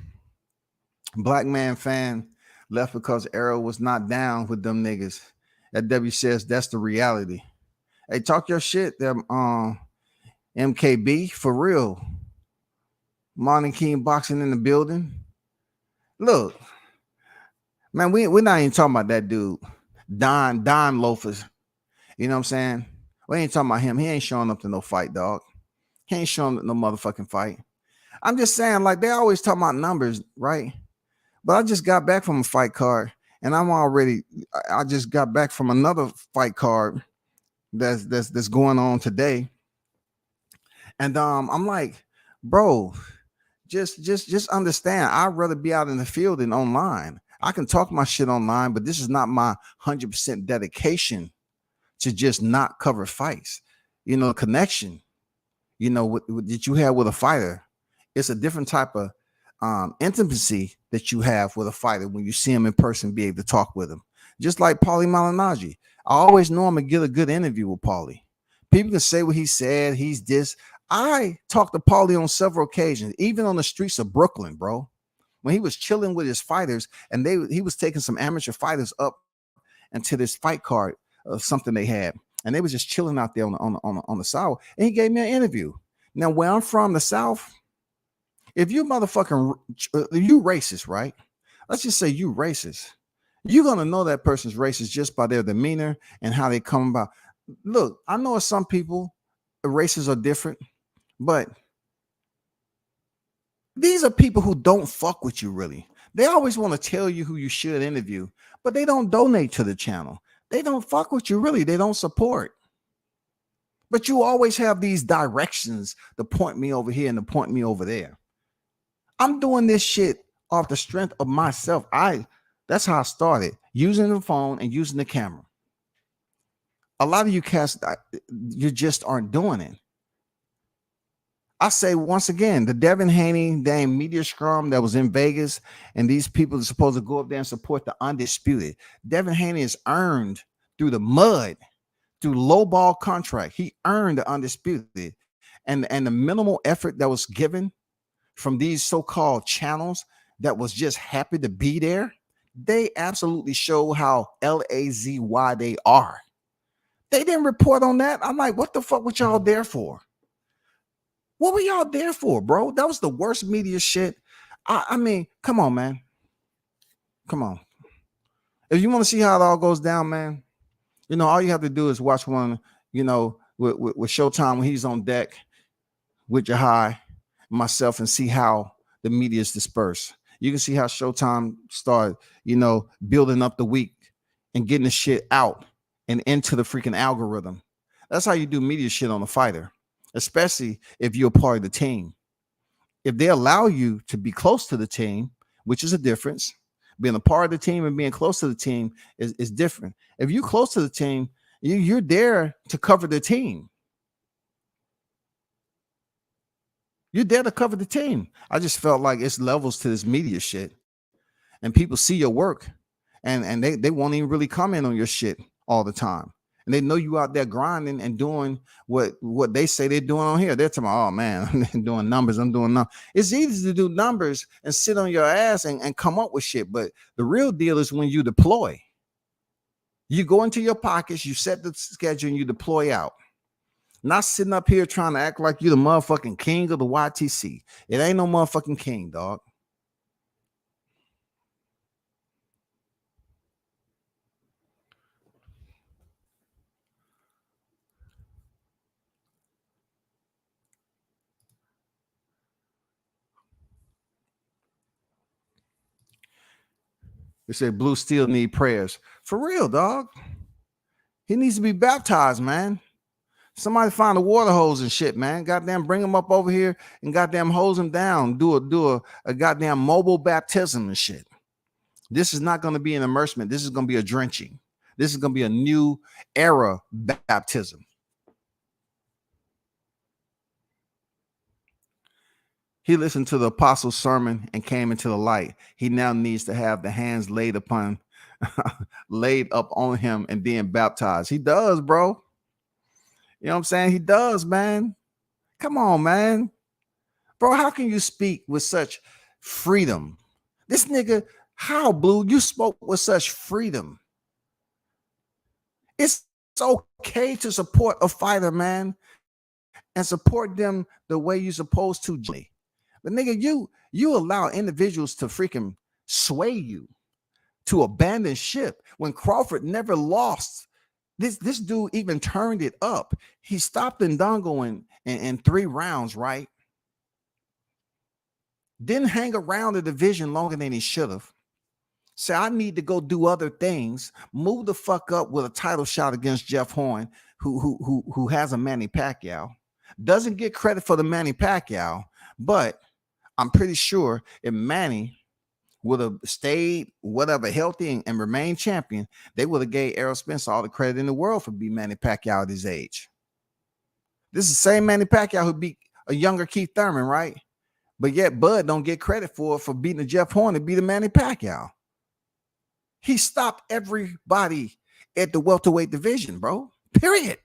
Black man fan left because Arrow was not down with them niggas. That W says that's the reality. Hey, talk your shit, them MKB, for real. Monty King boxing in the building. Look, man, we're not even talking about that dude. Don Loafers. You know what I'm saying? We ain't talking about him. He ain't showing up to no fight, dog. He ain't showing up no motherfucking fight. I'm just saying, like, they always talk about numbers, right? But I just got back from a fight card, and I just got back from another fight card that's going on today. And I'm like, bro, just understand. I'd rather be out in the field than online. I can talk my shit online, but this is not my 100% dedication to just not cover fights. You know, connection, you know, that you have with a fighter. It's a different type of intimacy that you have with a fighter when you see him in person, be able to talk with him. Just like Paulie Malignaggi. I always know I'm going to get a good interview with Paulie. People can say what he said. He's this. I talked to Paulie on several occasions, even on the streets of Brooklyn, bro. When he was chilling with his fighters, and he was taking some amateur fighters up into this fight card of something they had, and they was just chilling out there on the South, and he gave me an interview. Now, where I'm from, the South, if you you racist, right? Let's just say you racist. You're gonna know that person's racist just by their demeanor and how they come about. Look, I know some people, races are different, but these are people who don't fuck with you, really. They always want to tell you who you should interview, but they don't donate to the channel. They don't fuck with you, really. They don't support. But you always have these directions to point me over here and to point me over there. I'm doing this shit off the strength of myself. That's how I started, using the phone and using the camera. A lot of you cats, you just aren't doing it. I say once again, the Devin Haney damn media scrum that was in Vegas, and these people are supposed to go up there and support the undisputed. Devin Haney is earned through the mud, through low ball contract. He earned the undisputed, and the minimal effort that was given from these so-called channels that was just happy to be there. They absolutely show how lazy they are. They didn't report on that. I'm like, what the fuck was y'all there for? What were y'all there for, bro? That was the worst media shit. I mean, come on, man. Come on. If you want to see how it all goes down, man, you know, all you have to do is watch one, you know, with Showtime when he's on deck with Jahai, myself, and see how the media is dispersed. You can see how Showtime started, you know, building up the week and getting the shit out and into the freaking algorithm. That's how you do media shit on a fighter, especially if you're a part of the team. If they allow you to be close to the team, which is a difference, being a part of the team and being close to the team is different. If you're close to the team, you're there to cover the team. You're there to cover the team. I just felt like it's levels to this media shit, and people see your work, and they won't even really comment on your shit all the time. And they know you out there grinding and doing what they say they're doing on here. They're talking about, oh man, I'm doing numbers. I'm doing numbers. It's easy to do numbers and sit on your ass and come up with shit. But the real deal is when you deploy. You go into your pockets, you set the schedule, and you deploy out. Not sitting up here trying to act like you're the motherfucking king of the YTC. It ain't no motherfucking king, dog. They say Blue still need prayers. For real, dog. He needs to be baptized, man. Somebody find a water hose and shit, man. Goddamn, bring him up over here and goddamn hose him down. Do a goddamn mobile baptism and shit. This is not going to be an immersion. This is going to be a drenching. This is going to be a new era baptism. He listened to the apostles' sermon and came into the light. He now needs to have the hands laid up on him and then baptized. He does, bro. You know what I'm saying? He does, man. Come on, man. Bro, how can you speak with such freedom? This nigga, how, Blue? You spoke with such freedom. It's okay to support a fighter, man, and support them the way you're supposed to. But nigga, you allow individuals to freaking sway you to abandon ship when Crawford never lost. This dude even turned it up. He stopped Ndongo in 3 rounds, right? Didn't hang around the division longer than he should have. Say, I need to go do other things. Move the fuck up with a title shot against Jeff Horn, who has a Manny Pacquiao. Doesn't get credit for the Manny Pacquiao, but I'm pretty sure if Manny would have stayed whatever healthy and remained champion, they would have gave Errol Spence all the credit in the world for beating Manny Pacquiao at his age. This is the same Manny Pacquiao who beat a younger Keith Thurman, right? But yet Bud don't get credit for beating a Jeff Horn and beating Manny Pacquiao. He stopped everybody at the welterweight division, bro. Period.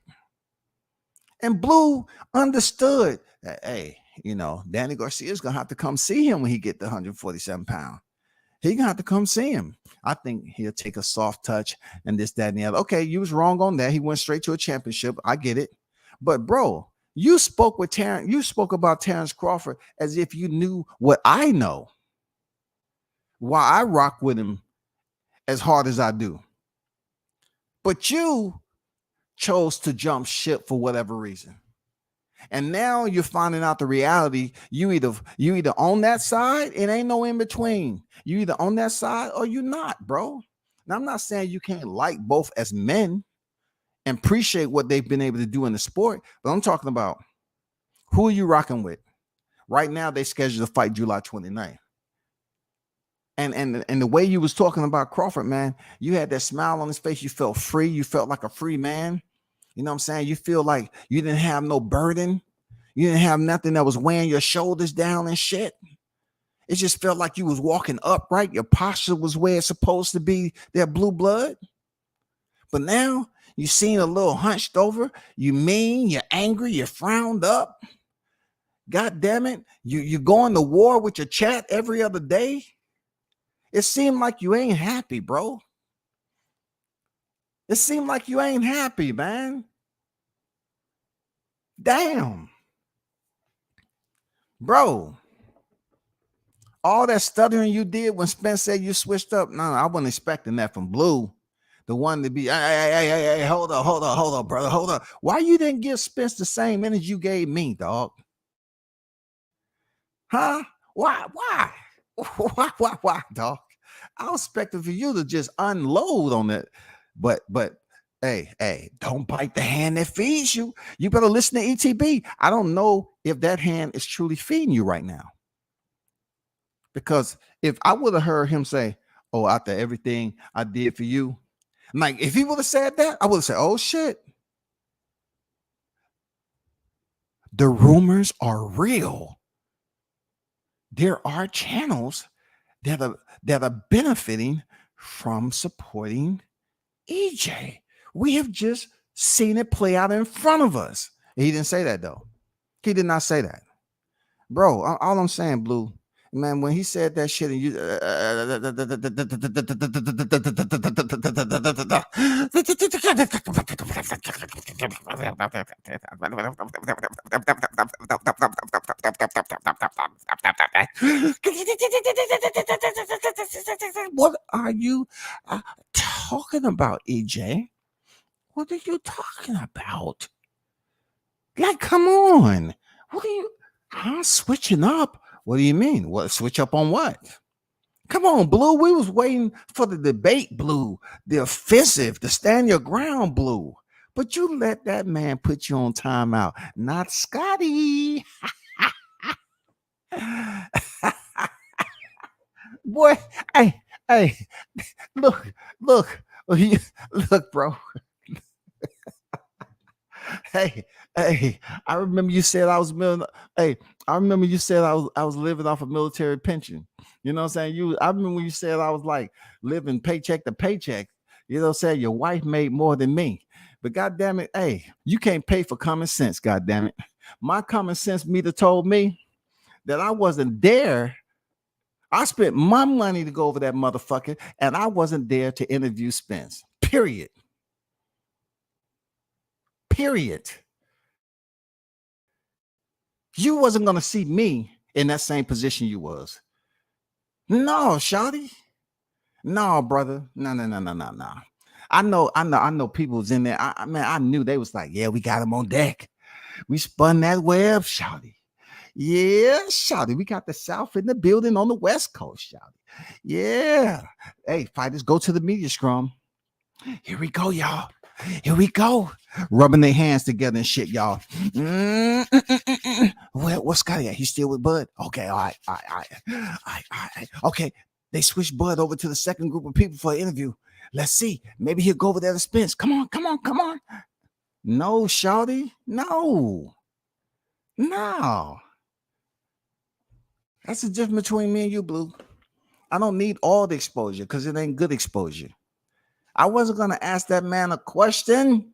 And Blue understood that, hey, you know, Danny Garcia's gonna have to come see him when he get the 147 pound. He gonna have to come see him. I think he'll take a soft touch and this, that, and the other. Okay, you was wrong on that. He went straight to a championship. I get it. But bro, you spoke with Terrence. You spoke about Terrence Crawford as if you knew what I know. Why I rock with him as hard as I do. But you chose to jump ship for whatever reason. And now you're finding out the reality. You either on that side, it ain't no in between. You either on that side or you're not, bro. Now I'm not saying you can't like both as men. and appreciate what they've been able to do in the sport. But I'm talking about, who are you rocking with? Right now, they scheduled to fight July 29th. And the way you was talking about Crawford, man, you had that smile on his face. You felt free. You felt like a free man. You know what I'm saying? You feel like you didn't have no burden. You didn't have nothing that was weighing your shoulders down and shit. It just felt like you was walking upright. Your posture was where it's supposed to be, that blue blood. But now you seem a little hunched over. You mean, you're angry, you're frowned up. God damn it. You going to war with your chat every other day. It seemed like you ain't happy, bro. It seemed like you ain't happy, man. Damn. Bro. All that stuttering you did when Spence said you switched up. No, I wasn't expecting that from Blue. The one to be, hey, hold up, brother. Hold up. Why you didn't give Spence the same energy you gave me, dog? Huh? Why, dog? I was expecting for you to just unload on it. But hey, don't bite the hand that feeds you. You better listen to ETB. I don't know if that hand is truly feeding you right now. Because if I would have heard him say, oh, after everything I did for you, like if he would have said that, I would have said, oh shit. The rumors are real. There are channels that are benefiting from supporting EJ. We have just seen it play out in front of us. He didn't say that though. He did not say that. Bro, all I'm saying, Blue, man, when he said that shit and you what are you talking about, EJ? What are you talking about? Like, come on. What are you switching up? What do you mean? What, switch up on what? Come on, Blue. We was waiting for the debate, Blue, the offensive, the stand your ground, Blue. But you let that man put you on timeout, not Scotty. Boy, hey, look, bro. Hey, I remember you said I was I remember you said I was living off a military pension. You know what I'm saying? I remember when you said I was like living paycheck to paycheck. You know what I'm saying? Your wife made more than me. But God damn it, hey, you can't pay for common sense, God damn it. My common sense meter told me that I wasn't there. I spent my money to go over that motherfucker, and I wasn't there to interview Spence. Period. You wasn't gonna see me in that same position you was. No, shawty. No, brother. No. I know people was in there. I knew they was like, yeah, we got him on deck. We spun that web, shawty. Yeah, shawty. We got the South in the building on the West Coast, shawty. Yeah. Hey, fighters, go to the media scrum. Here we go, y'all. Here we go. Rubbing their hands together and shit, y'all. Well, what's Scotty at? He's still with Bud? Okay, all right. Okay, they switched Bud over to the second group of people for an interview. Let's see. Maybe he'll go over there to Spence. Come on. No, shawty. No. That's the difference between me and you, Blue. I don't need all the exposure because it ain't good exposure. I wasn't going to ask that man a question.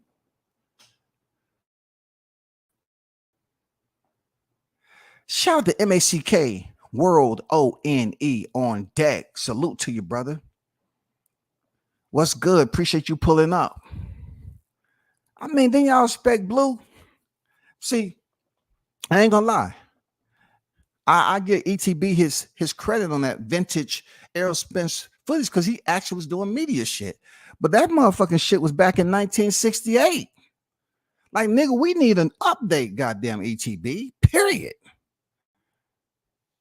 Shout out to MACK, World ONE on deck. Salute to you, brother. What's good? Appreciate you pulling up. I mean, then y'all expect Blue. See, I ain't gonna lie. I give ETB his credit on that vintage Errol Spence footage because he actually was doing media shit. But that motherfucking shit was back in 1968. Like, nigga, we need an update, goddamn ETB, period.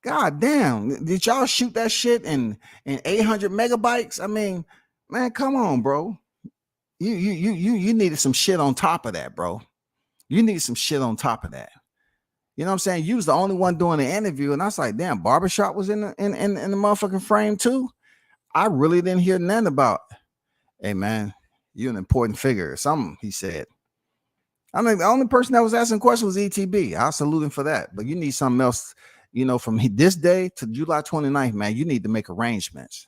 God damn. Did y'all shoot that shit in 800 megabytes? I mean, man, come on, bro. You needed some shit on top of that, bro. You needed some shit on top of that. You know what I'm saying? You was the only one doing the interview, and I was like, damn, barbershop was in the motherfucking frame too. I really didn't hear nothing about, hey man, you're an important figure or something, he said. I mean, the only person that was asking questions was ETB. I salute him for that. But you need something else, from this day to July 29th, man. You need to make arrangements.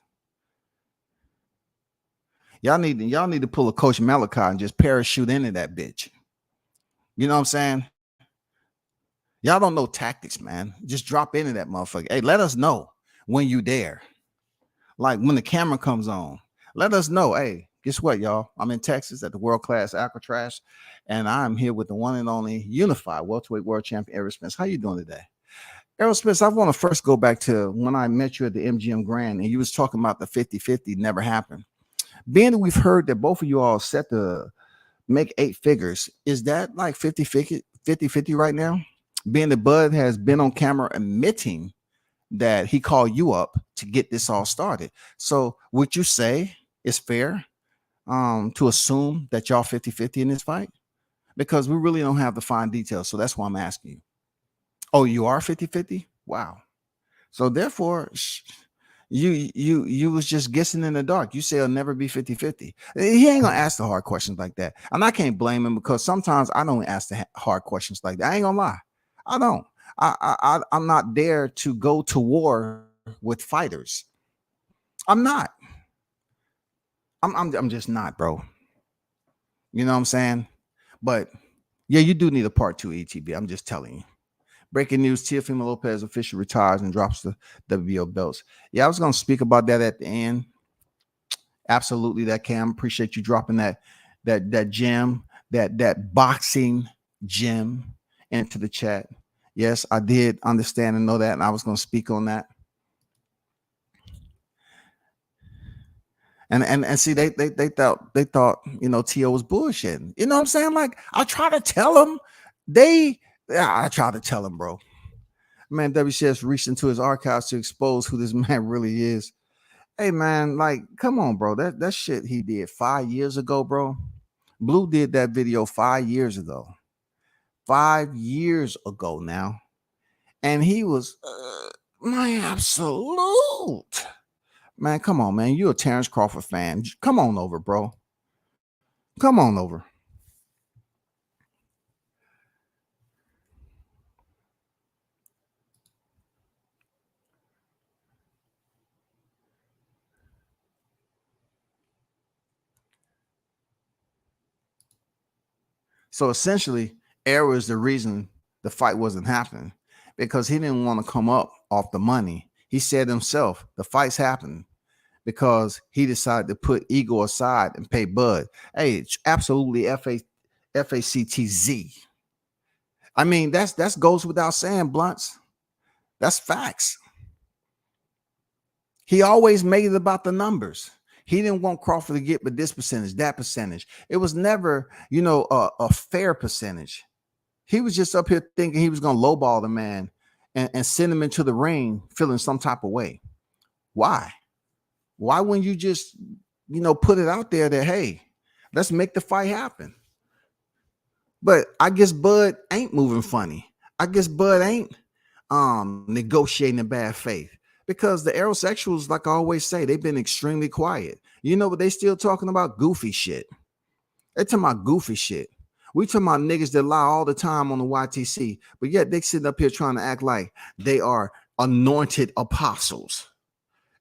Y'all need to pull a Coach Malachi and just parachute into that bitch. You know what I'm saying? Y'all don't know tactics, man. Just drop into that motherfucker. Hey, let us know when you there. Like when the camera comes on, let us know. Hey, guess what, y'all? I'm in Texas at the World Class Alcatraz, and I'm here with the one and only unified welterweight world champion, Errol Spence. How you doing today? Errol Spence, I want to first go back to when I met you at the MGM Grand, and you was talking about the 50-50 never happened. Being that we've heard that both of you all set to make 8 figures, is that like 50-50 right now? Being that Bud has been on camera admitting that he called you up to get this all started. So would you say it's fair to assume that y'all 50-50 in this fight? Because we really don't have the fine details. So that's why I'm asking you. Oh, you are 50-50? Wow. So therefore, you was just guessing in the dark. You say it'll never be 50-50. He ain't gonna ask the hard questions like that. And I can't blame him because sometimes I don't ask the hard questions like that. I ain't gonna lie. I don't. I'm not there to go to war with fighters. I'm not. I'm just not, bro. You know what I'm saying? But yeah, you do need a part 2 ETB. I'm just telling you. Breaking news: Teofimo Lopez officially retires and drops the WBO belts. Yeah, I was gonna speak about that at the end. Absolutely, that Cam. Appreciate you dropping that gem, that boxing gem into the chat. Yes, I did understand and know that, and I was going to speak on that. And see, they thought T.O. was bullshitting. You know what I'm saying? Like I try to tell them, I try to tell them, bro. Man, WCS reached into his archives to expose who this man really is. Hey man, like, come on, bro. That shit he did 5 years ago, bro. Blue did that video 5 years ago. 5 years ago now. And he was my absolute. Man, come on, man. You're a Terrence Crawford fan. Come on over, bro. Come on over. So essentially, Errol is the reason the fight wasn't happening because he didn't want to come up off the money. He said himself, the fight's happened because he decided to put ego aside and pay Bud. Hey, it's absolutely FACTZ. I mean, that's goes without saying, Blunts. That's facts. He always made it about the numbers. He didn't want Crawford to get but this percentage, that percentage. It was never, a fair percentage. He was just up here thinking he was going to lowball the man and send him into the ring feeling some type of way. Why? Why wouldn't you just, put it out there that, hey, let's make the fight happen? But I guess Bud ain't moving funny. I guess Bud ain't negotiating in bad faith because the aerosexuals, like I always say, they've been extremely quiet. You know, but they still talking about goofy shit. They talking about goofy shit. We talking about niggas that lie all the time on the YTC, but yet they sitting up here trying to act like they are anointed apostles.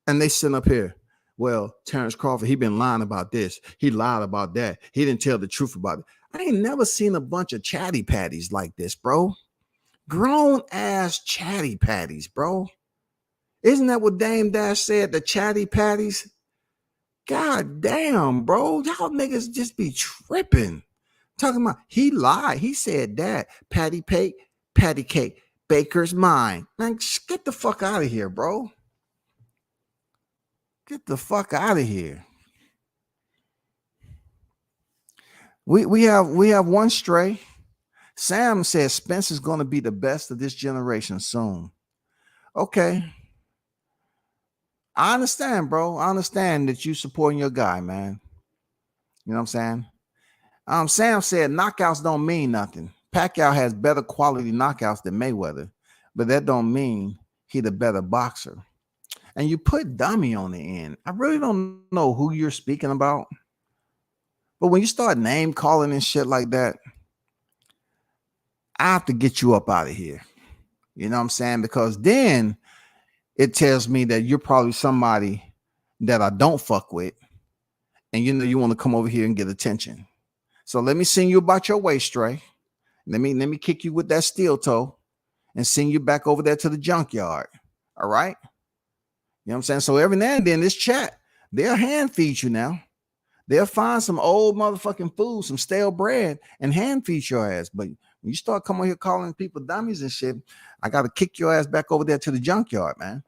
And they sitting up here, well, Terrence Crawford, he been lying about this. He lied about that. He didn't tell the truth about it. I ain't never seen a bunch of chatty patties like this, bro. Grown ass chatty patties, bro. Isn't that what Dame Dash said? The chatty patties? God damn, bro. Y'all niggas just be tripping. Talking about he lied. He said that. Patty cake, baker's mine. Man, get the fuck out of here, bro. Get the fuck out of here. We have one stray. Sam says Spence is going to be the best of this generation soon. Okay. I understand, bro. I understand that you supporting your guy, man. You know what I'm saying? Sam said knockouts don't mean nothing. Pacquiao has better quality knockouts than Mayweather, but that don't mean he the better boxer. And you put dummy on the end. I really don't know who you're speaking about. But when you start name calling and shit like that, I have to get you up out of here. You know what I'm saying? Because then it tells me that you're probably somebody that I don't fuck with. And you know you want to come over here and get attention. So let me sing you about your way, Stray. Let me kick you with that steel toe and send you back over there to the junkyard. All right. You know what I'm saying? So every now and then this chat, they'll hand feed you now. They'll find some old motherfucking food, some stale bread, and hand feed your ass. But when you start coming here calling people dummies and shit, I got to kick your ass back over there to the junkyard, man.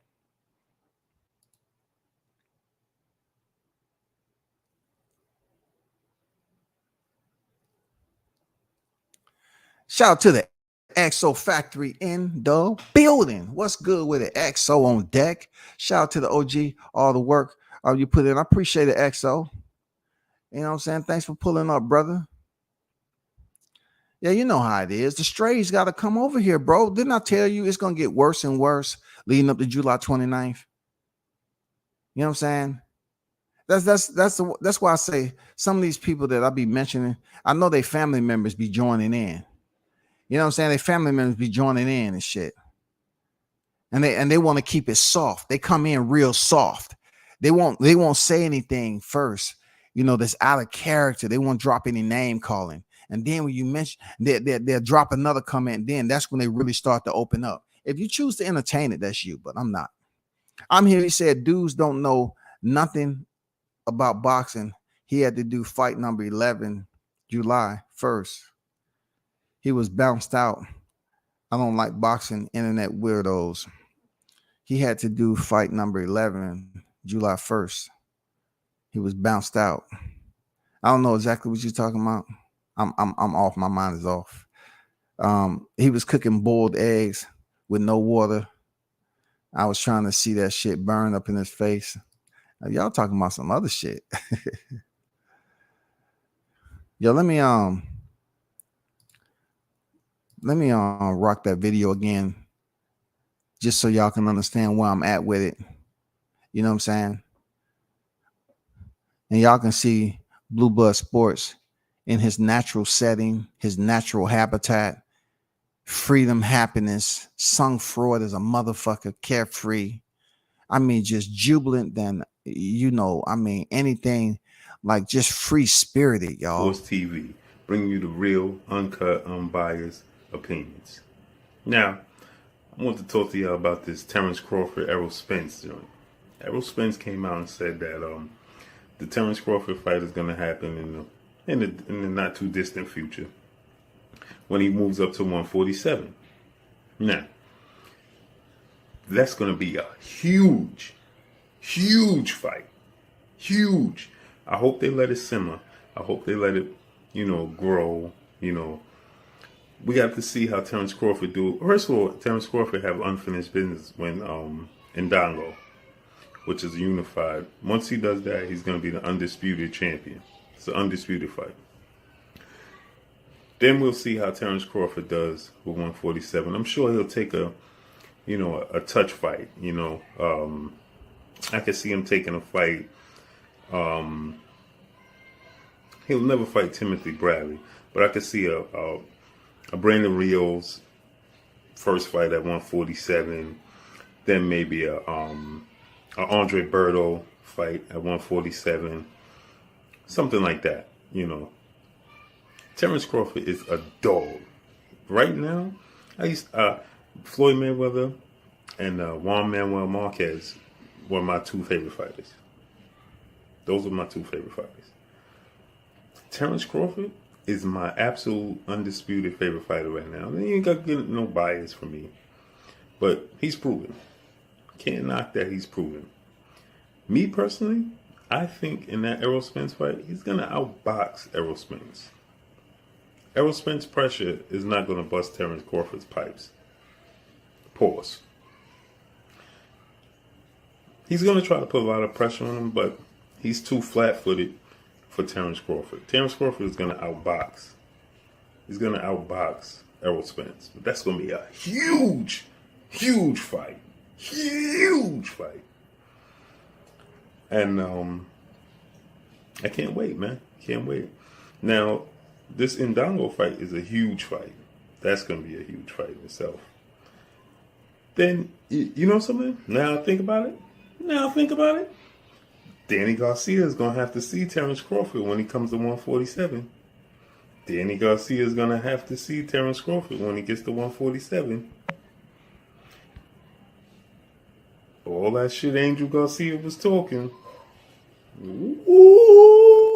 Shout out to the XO Factory in the building. What's good with it? XO on deck. Shout out to the OG, all the work you put in. I appreciate it, XO. You know what I'm saying? Thanks for pulling up, brother. Yeah, you know how it is. The strays got to come over here, bro. Didn't I tell you it's going to get worse and worse leading up to July 29th? You know what I'm saying? That's why I say some of these people that I be mentioning, I know they family members be joining in. You know what I'm saying? They family members be joining in and shit. And they want to keep it soft. They come in real soft. They won't say anything first, you know, that's out of character. They won't drop any name calling. And then when you mention, they'll drop another comment. And then that's when they really start to open up. If you choose to entertain it, that's you, but I'm not. I'm here. He said dudes don't know nothing about boxing. He had to do fight number 11, July 1st. He was bounced out. I don't like boxing internet weirdos. He had to do fight number 11, July 1st. He was bounced out. I don't know exactly what you're talking about. I'm off. My mind is off. He was cooking boiled eggs with no water. I was trying to see that shit burn up in his face. Y'all talking about some other shit. Yo, let me rock that video again, just so y'all can understand where I'm at with it. You know what I'm saying? And y'all can see Blue Bud Sports in his natural setting, his natural habitat, freedom, happiness, sung Freud as a motherfucker, carefree. I mean, just jubilant than, you know, I mean, anything like just free spirited, y'all. Force TV, bringing you the real, uncut, unbiased opinions. Now, I want to talk to y'all about this Terrence Crawford, Errol Spence joint. Errol Spence came out and said that the Terrence Crawford fight is going to happen in the not too distant future when he moves up to 147. Now, that's going to be a huge fight. Huge. I hope they let it simmer. I hope they let it, you know, grow. You know, we got to see how Terrence Crawford do. First of all, Terrence Crawford have unfinished business when in Dongo, which is unified. Once he does that, he's going to be the undisputed champion. It's an undisputed fight. Then we'll see how Terrence Crawford does with 147. I'm sure he'll take a touch fight. You know, I could see him taking a fight. He'll never fight Timothy Bradley, but I could see a Brandon Rios first fight at 147. Then maybe a Andre Berto fight at 147. Something like that, you know. Terrence Crawford is a dog. Right now, Floyd Mayweather and Juan Manuel Marquez were my two favorite fighters. Those are my two favorite fighters. Terrence Crawford is my absolute undisputed favorite fighter right now. You ain't got to get no bias from me. But he's proven. Can't knock that, he's proven. Me personally, I think in that Errol Spence fight, he's going to outbox Errol Spence. Errol Spence pressure is not going to bust Terrence Crawford's pipes. Pause. He's going to try to put a lot of pressure on him, but he's too flat-footed for Terrence Crawford. Terrence Crawford is going to outbox. He's going to outbox Errol Spence. But that's going to be a huge, huge fight. Huge fight. And I can't wait, man. Can't wait. Now, this Indongo fight is a huge fight. That's going to be a huge fight in itself. Then, you know something? Now think about it. Danny Garcia is going to have to see Terrence Crawford when he comes to 147. Danny Garcia is going to have to see Terrence Crawford when he gets to 147. All that shit Angel Garcia was talking. Ooh.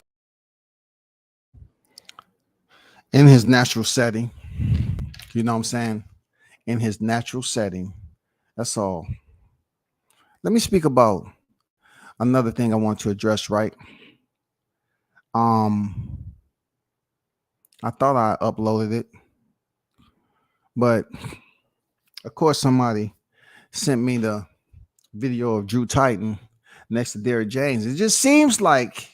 In his natural setting, you know what I'm saying? In his natural setting, that's all. Let me speak about another thing I want to address, right? I thought I uploaded it, but of course somebody sent me the video of Drew Titan next to Derrick James. It just seems like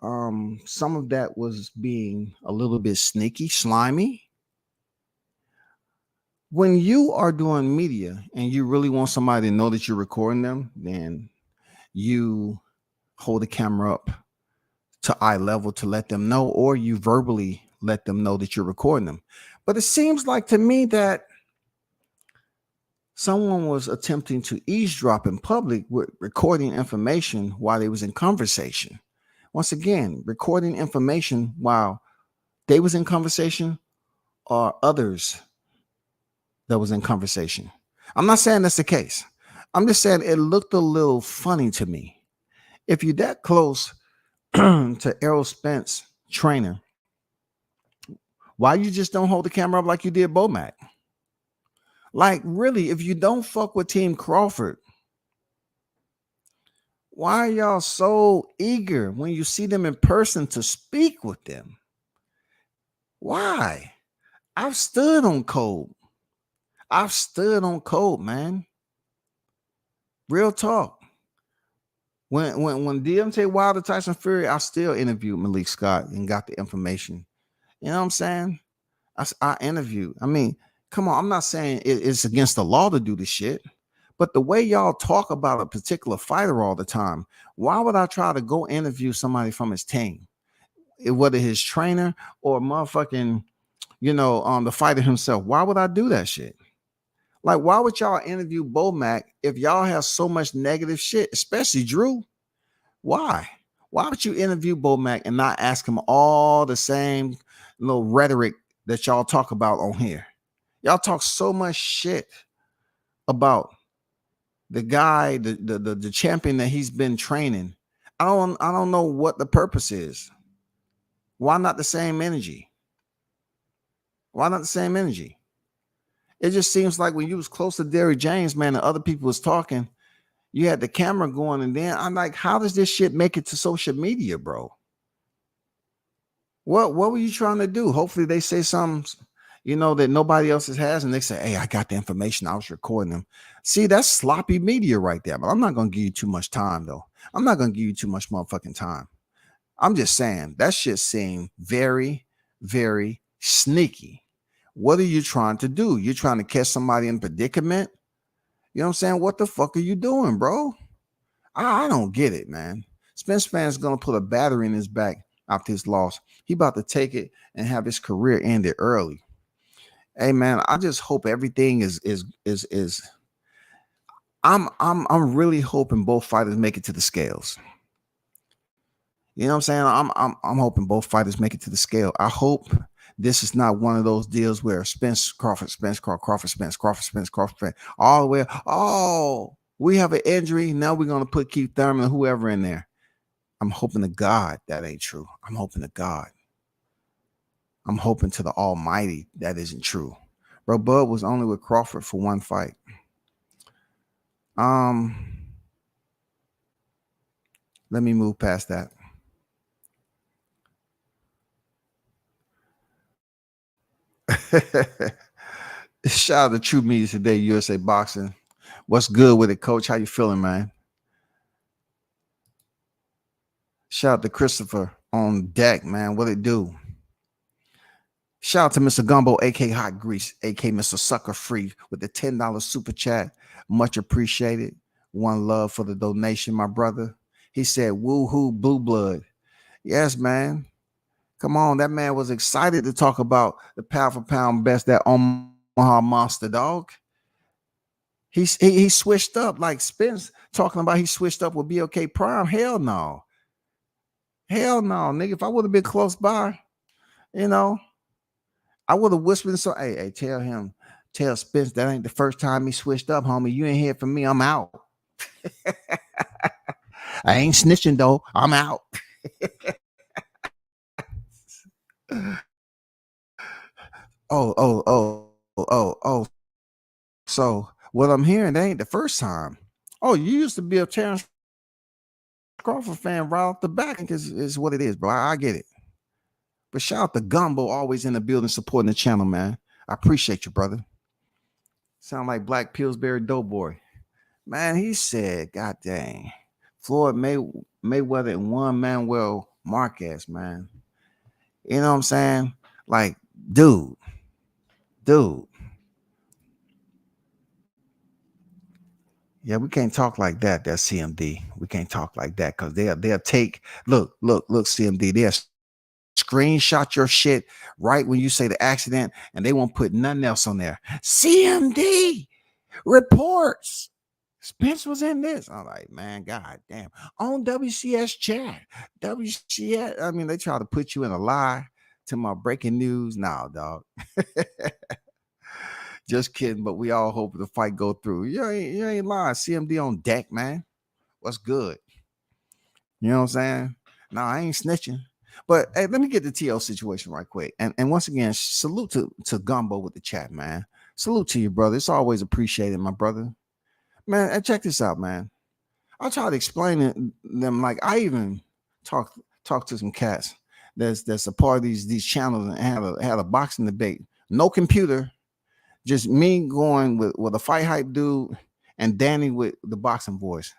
some of that was being a little bit sneaky, slimy. When you are doing media and you really want somebody to know that you're recording them, then you hold the camera up to eye level to let them know, or you verbally let them know that you're recording them. But it seems like to me that someone was attempting to eavesdrop in public with recording information while they was in conversation. Once again, recording information while they was in conversation or others that was in conversation. I'm not saying that's the case. I'm just saying it looked a little funny to me. If you're that close to Errol Spence trainer, why you just don't hold the camera up like you did Bomac? Like, really, if you don't fuck with Team Crawford, why are y'all so eager when you see them in person to speak with them? Why? I've stood on code. Man. Real talk. When Deontay Wilder, Tyson Fury, I still interviewed Malik Scott and got the information. You know what I'm saying? I interviewed. I mean, come on. I'm not saying it's against the law to do this shit, but the way y'all talk about a particular fighter all the time, why would I try to go interview somebody from his team, whether his trainer or motherfucking, the fighter himself? Why would I do that shit? Like, why would y'all interview Bomac if y'all have so much negative shit, especially Drew? Why? Why would you interview Bomac and not ask him all the same little rhetoric that y'all talk about on here? Y'all talk so much shit about the guy, the champion that he's been training. I don't know what the purpose is. Why not the same energy? Why not the same energy? It just seems like when you was close to Derrick James, man, and other people was talking, you had the camera going, and then I'm like, how does this shit make it to social media, bro? What were you trying to do? Hopefully they say something, that nobody else has, and they say, hey, I got the information. I was recording them. See, that's sloppy media right there, but I'm not going to give you too much time, though. I'm not going to give you too much motherfucking time. I'm just saying that shit seemed very, very sneaky. What are you trying to do? You're trying to catch somebody in predicament? You know what I'm saying? What the fuck are you doing, bro? I don't get it, man. Spence fans going to put a battery in his back after his loss. He about to take it and have his career ended early. Hey, man, I just hope everything is I'm really hoping both fighters make it to the scales. You know what I'm saying? I'm hoping both fighters make it to the scale. I hope this is not one of those deals where Spence, Crawford, Spence, Crawford, Spence, Crawford, Spence, Crawford, Spence, all the way. Oh, we have an injury. Now we're going to put Keith Thurman, whoever in there. I'm hoping to God that ain't true. I'm hoping to God. I'm hoping to the Almighty that isn't true. Bro, Bud was only with Crawford for one fight. Let me move past that. Shout out to True Media Today, USA Boxing. What's good with it, Coach? How you feeling, man? Shout out to Christopher on deck, man. What it do? Shout out to Mr. Gumbo, aka Hot Grease, aka Mr. Sucker Free, with the $10 super chat. Much appreciated. One love for the donation, my brother. He said, woo-hoo, blue blood. Yes, man. Come on. That man was excited to talk about the pound for pound best, that Omaha Monster, dog. He switched up like Spence talking about he switched up with BOK Prime. Hell no. Hell no, nigga. If I would have been close by, you know, I would have whispered. So, hey, tell Spence that ain't the first time he switched up, homie. You ain't hear from me. I'm out. I ain't snitching though. I'm out. Oh. So what I'm hearing, that ain't the first time. Oh, you used to be a Terrence Crawford fan right off the back, because it's what it is, bro. I get it. But shout out to Gumbo, always in the building supporting the channel, man. I appreciate you, brother. Sound like Black Pillsbury Doughboy. Man, he said, God dang, Floyd Mayweather and Juan Manuel Marquez, man. You know what I'm saying? Like, dude. Yeah, we can't talk like that. That's CMD. We can't talk like that because they'll take look, CMD. They'll screenshot your shit right when you say the accident, and they won't put nothing else on there. CMD reports Spence was in this. I'm like, man, god damn. On WCS chat. WCS. I mean, they try to put you in a lie to my breaking news. Nah, dog. Just kidding, but we all hope the fight go through. You ain't lying. CMD on deck, man. What's good? You know what I'm saying? Nah, I ain't snitching. But hey, let me get the TL situation right quick. And once again, salute to Gumbo with the chat, man. Salute to you, brother. It's always appreciated, my brother. Man, and check this out, man. I try to explain it them, like I even talk to some cats that's a part of these channels, and had a boxing debate. No computer. Just me going with a fight hype dude and Danny with the boxing voice.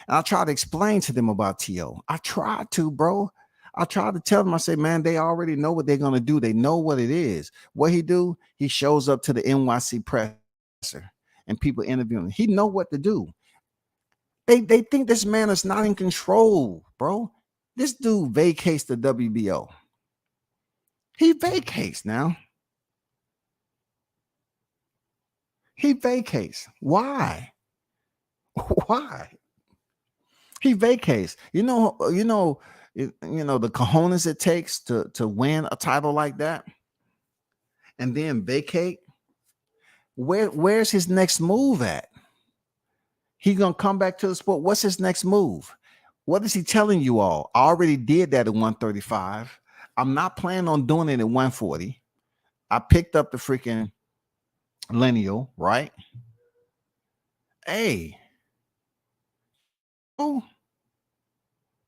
And I try to explain to them about T.O. I tried to, bro. I tried to tell them, I say, man, they already know what they're going to do. They know what it is. What he do, he shows up to the NYC presser and people interviewing. He know what to do. They think this man is not in control, bro. This dude vacates the WBO. He vacates now. He vacates. Why? Why? He vacates. You know the cojones it takes to win a title like that and then vacate. Where's his next move at? He gonna come back to the sport. What's his next move? What is he telling you all? I already did that at 135. I'm not planning on doing it at 140. I picked up the freaking lineal, right? Hey, oh,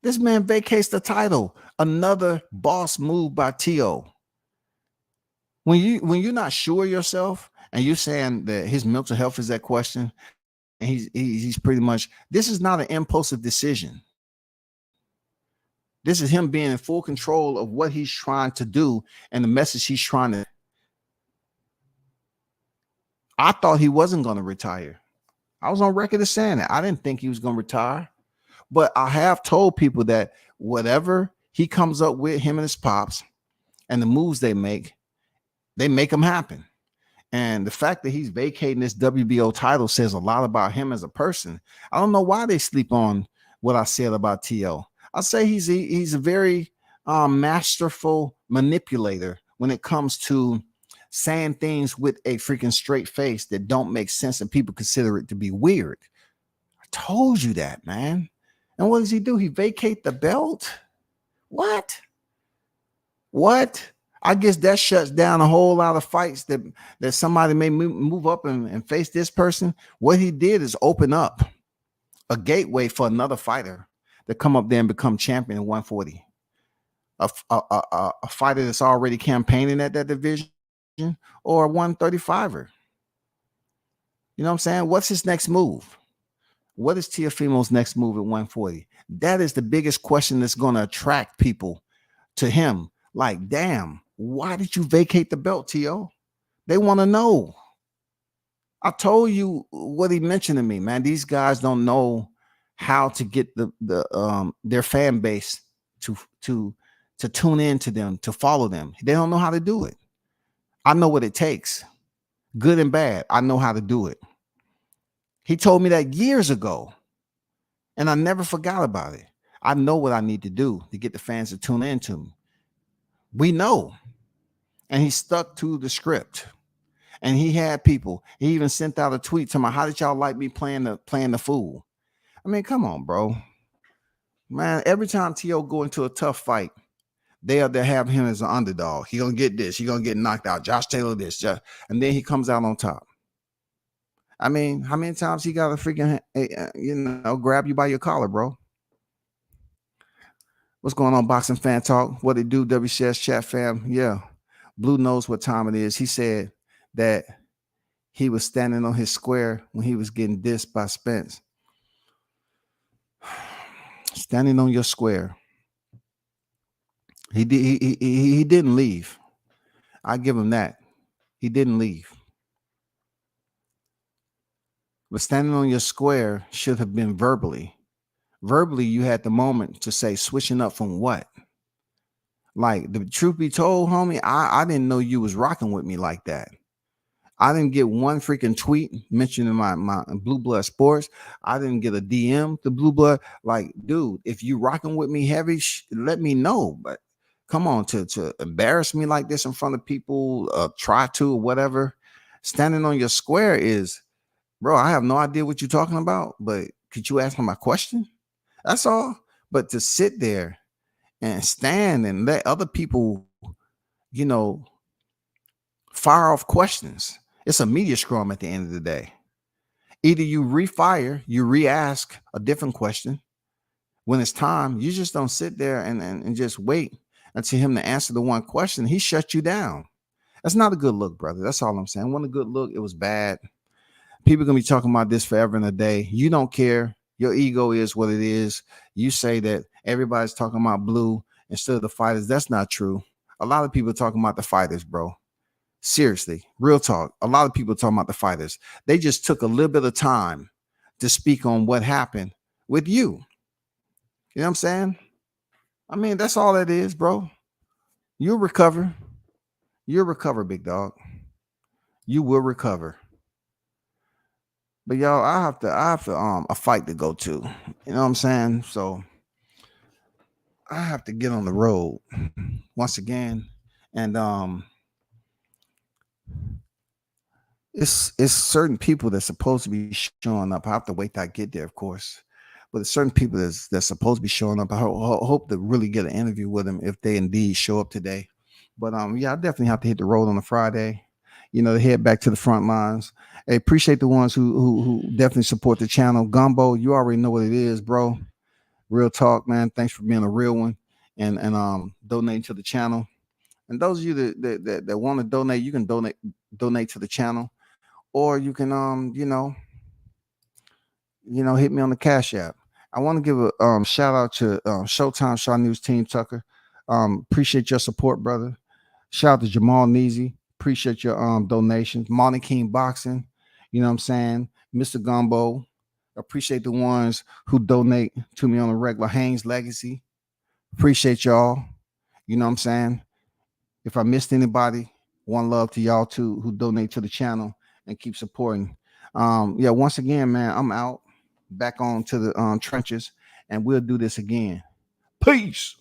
this man vacates the title. Another boss move by T.O. When you're not sure yourself and you're saying that his mental health is at question, and he's pretty much, this is not an impulsive decision. This is him being in full control of what he's trying to do and the message he's trying to. I thought he wasn't going to retire. I was on record as saying that. I didn't think he was going to retire. But I have told people that whatever he comes up with, him and his pops, and the moves they make them happen. And the fact that he's vacating this WBO title says a lot about him as a person. I don't know why they sleep on what I said about T.O. I say he's a very masterful manipulator when it comes to saying things with a freaking straight face that don't make sense and people consider it to be weird. I told you that, man. And what does he do? He vacate the belt? What? I guess that shuts down a whole lot of fights that somebody may move up and face this person. What he did is open up a gateway for another fighter to come up there and become champion in 140. A fighter that's already campaigning at that division, or a 135er. You know what I'm saying? What's his next move? What is Teofimo's next move at 140? That is the biggest question that's going to attract people to him. Like, damn, why did you vacate the belt, Tio? They want to know. I told you what he mentioned to me, man. These guys don't know how to get their fan base to tune in to them, to follow them. They don't know how to do it. I know what it takes, good and bad. I know how to do it. He told me that years ago, and I never forgot about it. I know what I need to do to get the fans to tune in to me. We know. And he stuck to the script. And he had people. He even sent out a tweet to me, how did y'all like me playing the fool? I mean, come on, bro. Man, every time T.O. go into a tough fight, they have him as an underdog. He gonna get this. He gonna get knocked out. Josh Taylor this. And then he comes out on top. I mean, how many times he got to freaking, grab you by your collar, bro? What's going on, Boxing Fan Talk? What it do, WCS chat fam? Yeah. Blue knows what time it is. He said that he was standing on his square when he was getting dissed by Spence. Standing on your square. He didn't leave. I give him that. He didn't leave. But standing on your square should have been verbally. Verbally, you had the moment to say, switching up from what? Like, the truth be told, homie, I didn't know you was rocking with me like that. I didn't get one freaking tweet mentioning my Blue Blood Sports. I didn't get a DM to Blue Blood. Like, dude, if you rocking with me heavy, let me know. But come on, to embarrass me like this in front of people, try to or whatever. Standing on your square is, bro, I have no idea what you're talking about, but could you ask me my question? That's all. But to sit there and stand and let other people, fire off questions. It's a media scrum at the end of the day. Either you refire, you re-ask a different question. When it's time, you just don't sit there and just wait until him to answer the one question. He shut you down. That's not a good look, brother. That's all I'm saying. It wasn't a good look. It was bad. People are going to be talking about this forever and a day. You don't care. Your ego is what it is. You say that everybody's talking about Blue instead of the fighters. That's not true. A lot of people are talking about the fighters, bro. Seriously, real talk. A lot of people are talking about the fighters. They just took a little bit of time to speak on what happened with you. You know what I'm saying? I mean, that's all that is, bro. You'll recover. You'll recover, big dog. You will recover. But y'all, I have a fight to go to. You know what I'm saying? So I have to get on the road once again. And it's certain people that's supposed to be showing up. I have to wait till I get there, of course. But it's certain people that's supposed to be showing up. I hope to really get an interview with them if they indeed show up today. But yeah, I definitely have to hit the road on a Friday. To head back to the front lines. I appreciate the ones who definitely support the channel. Gumbo, you already know what it is, bro. Real talk, man. Thanks for being a real one and donating to the channel. And those of you that want to donate, you can donate to the channel, or you can hit me on the Cash App. I want to give a shout out to Showtime Shaw News Team Tucker. Appreciate your support, brother. Shout out to Jamal Neasy. Appreciate your donations. Monty King Boxing, you know what I'm saying? Mr. Gumbo. Appreciate the ones who donate to me on a regular. Haynes Legacy. Appreciate y'all. You know what I'm saying? If I missed anybody, one love to y'all too who donate to the channel and keep supporting. Yeah, once again, man, I'm out back on to the trenches, and we'll do this again. Peace.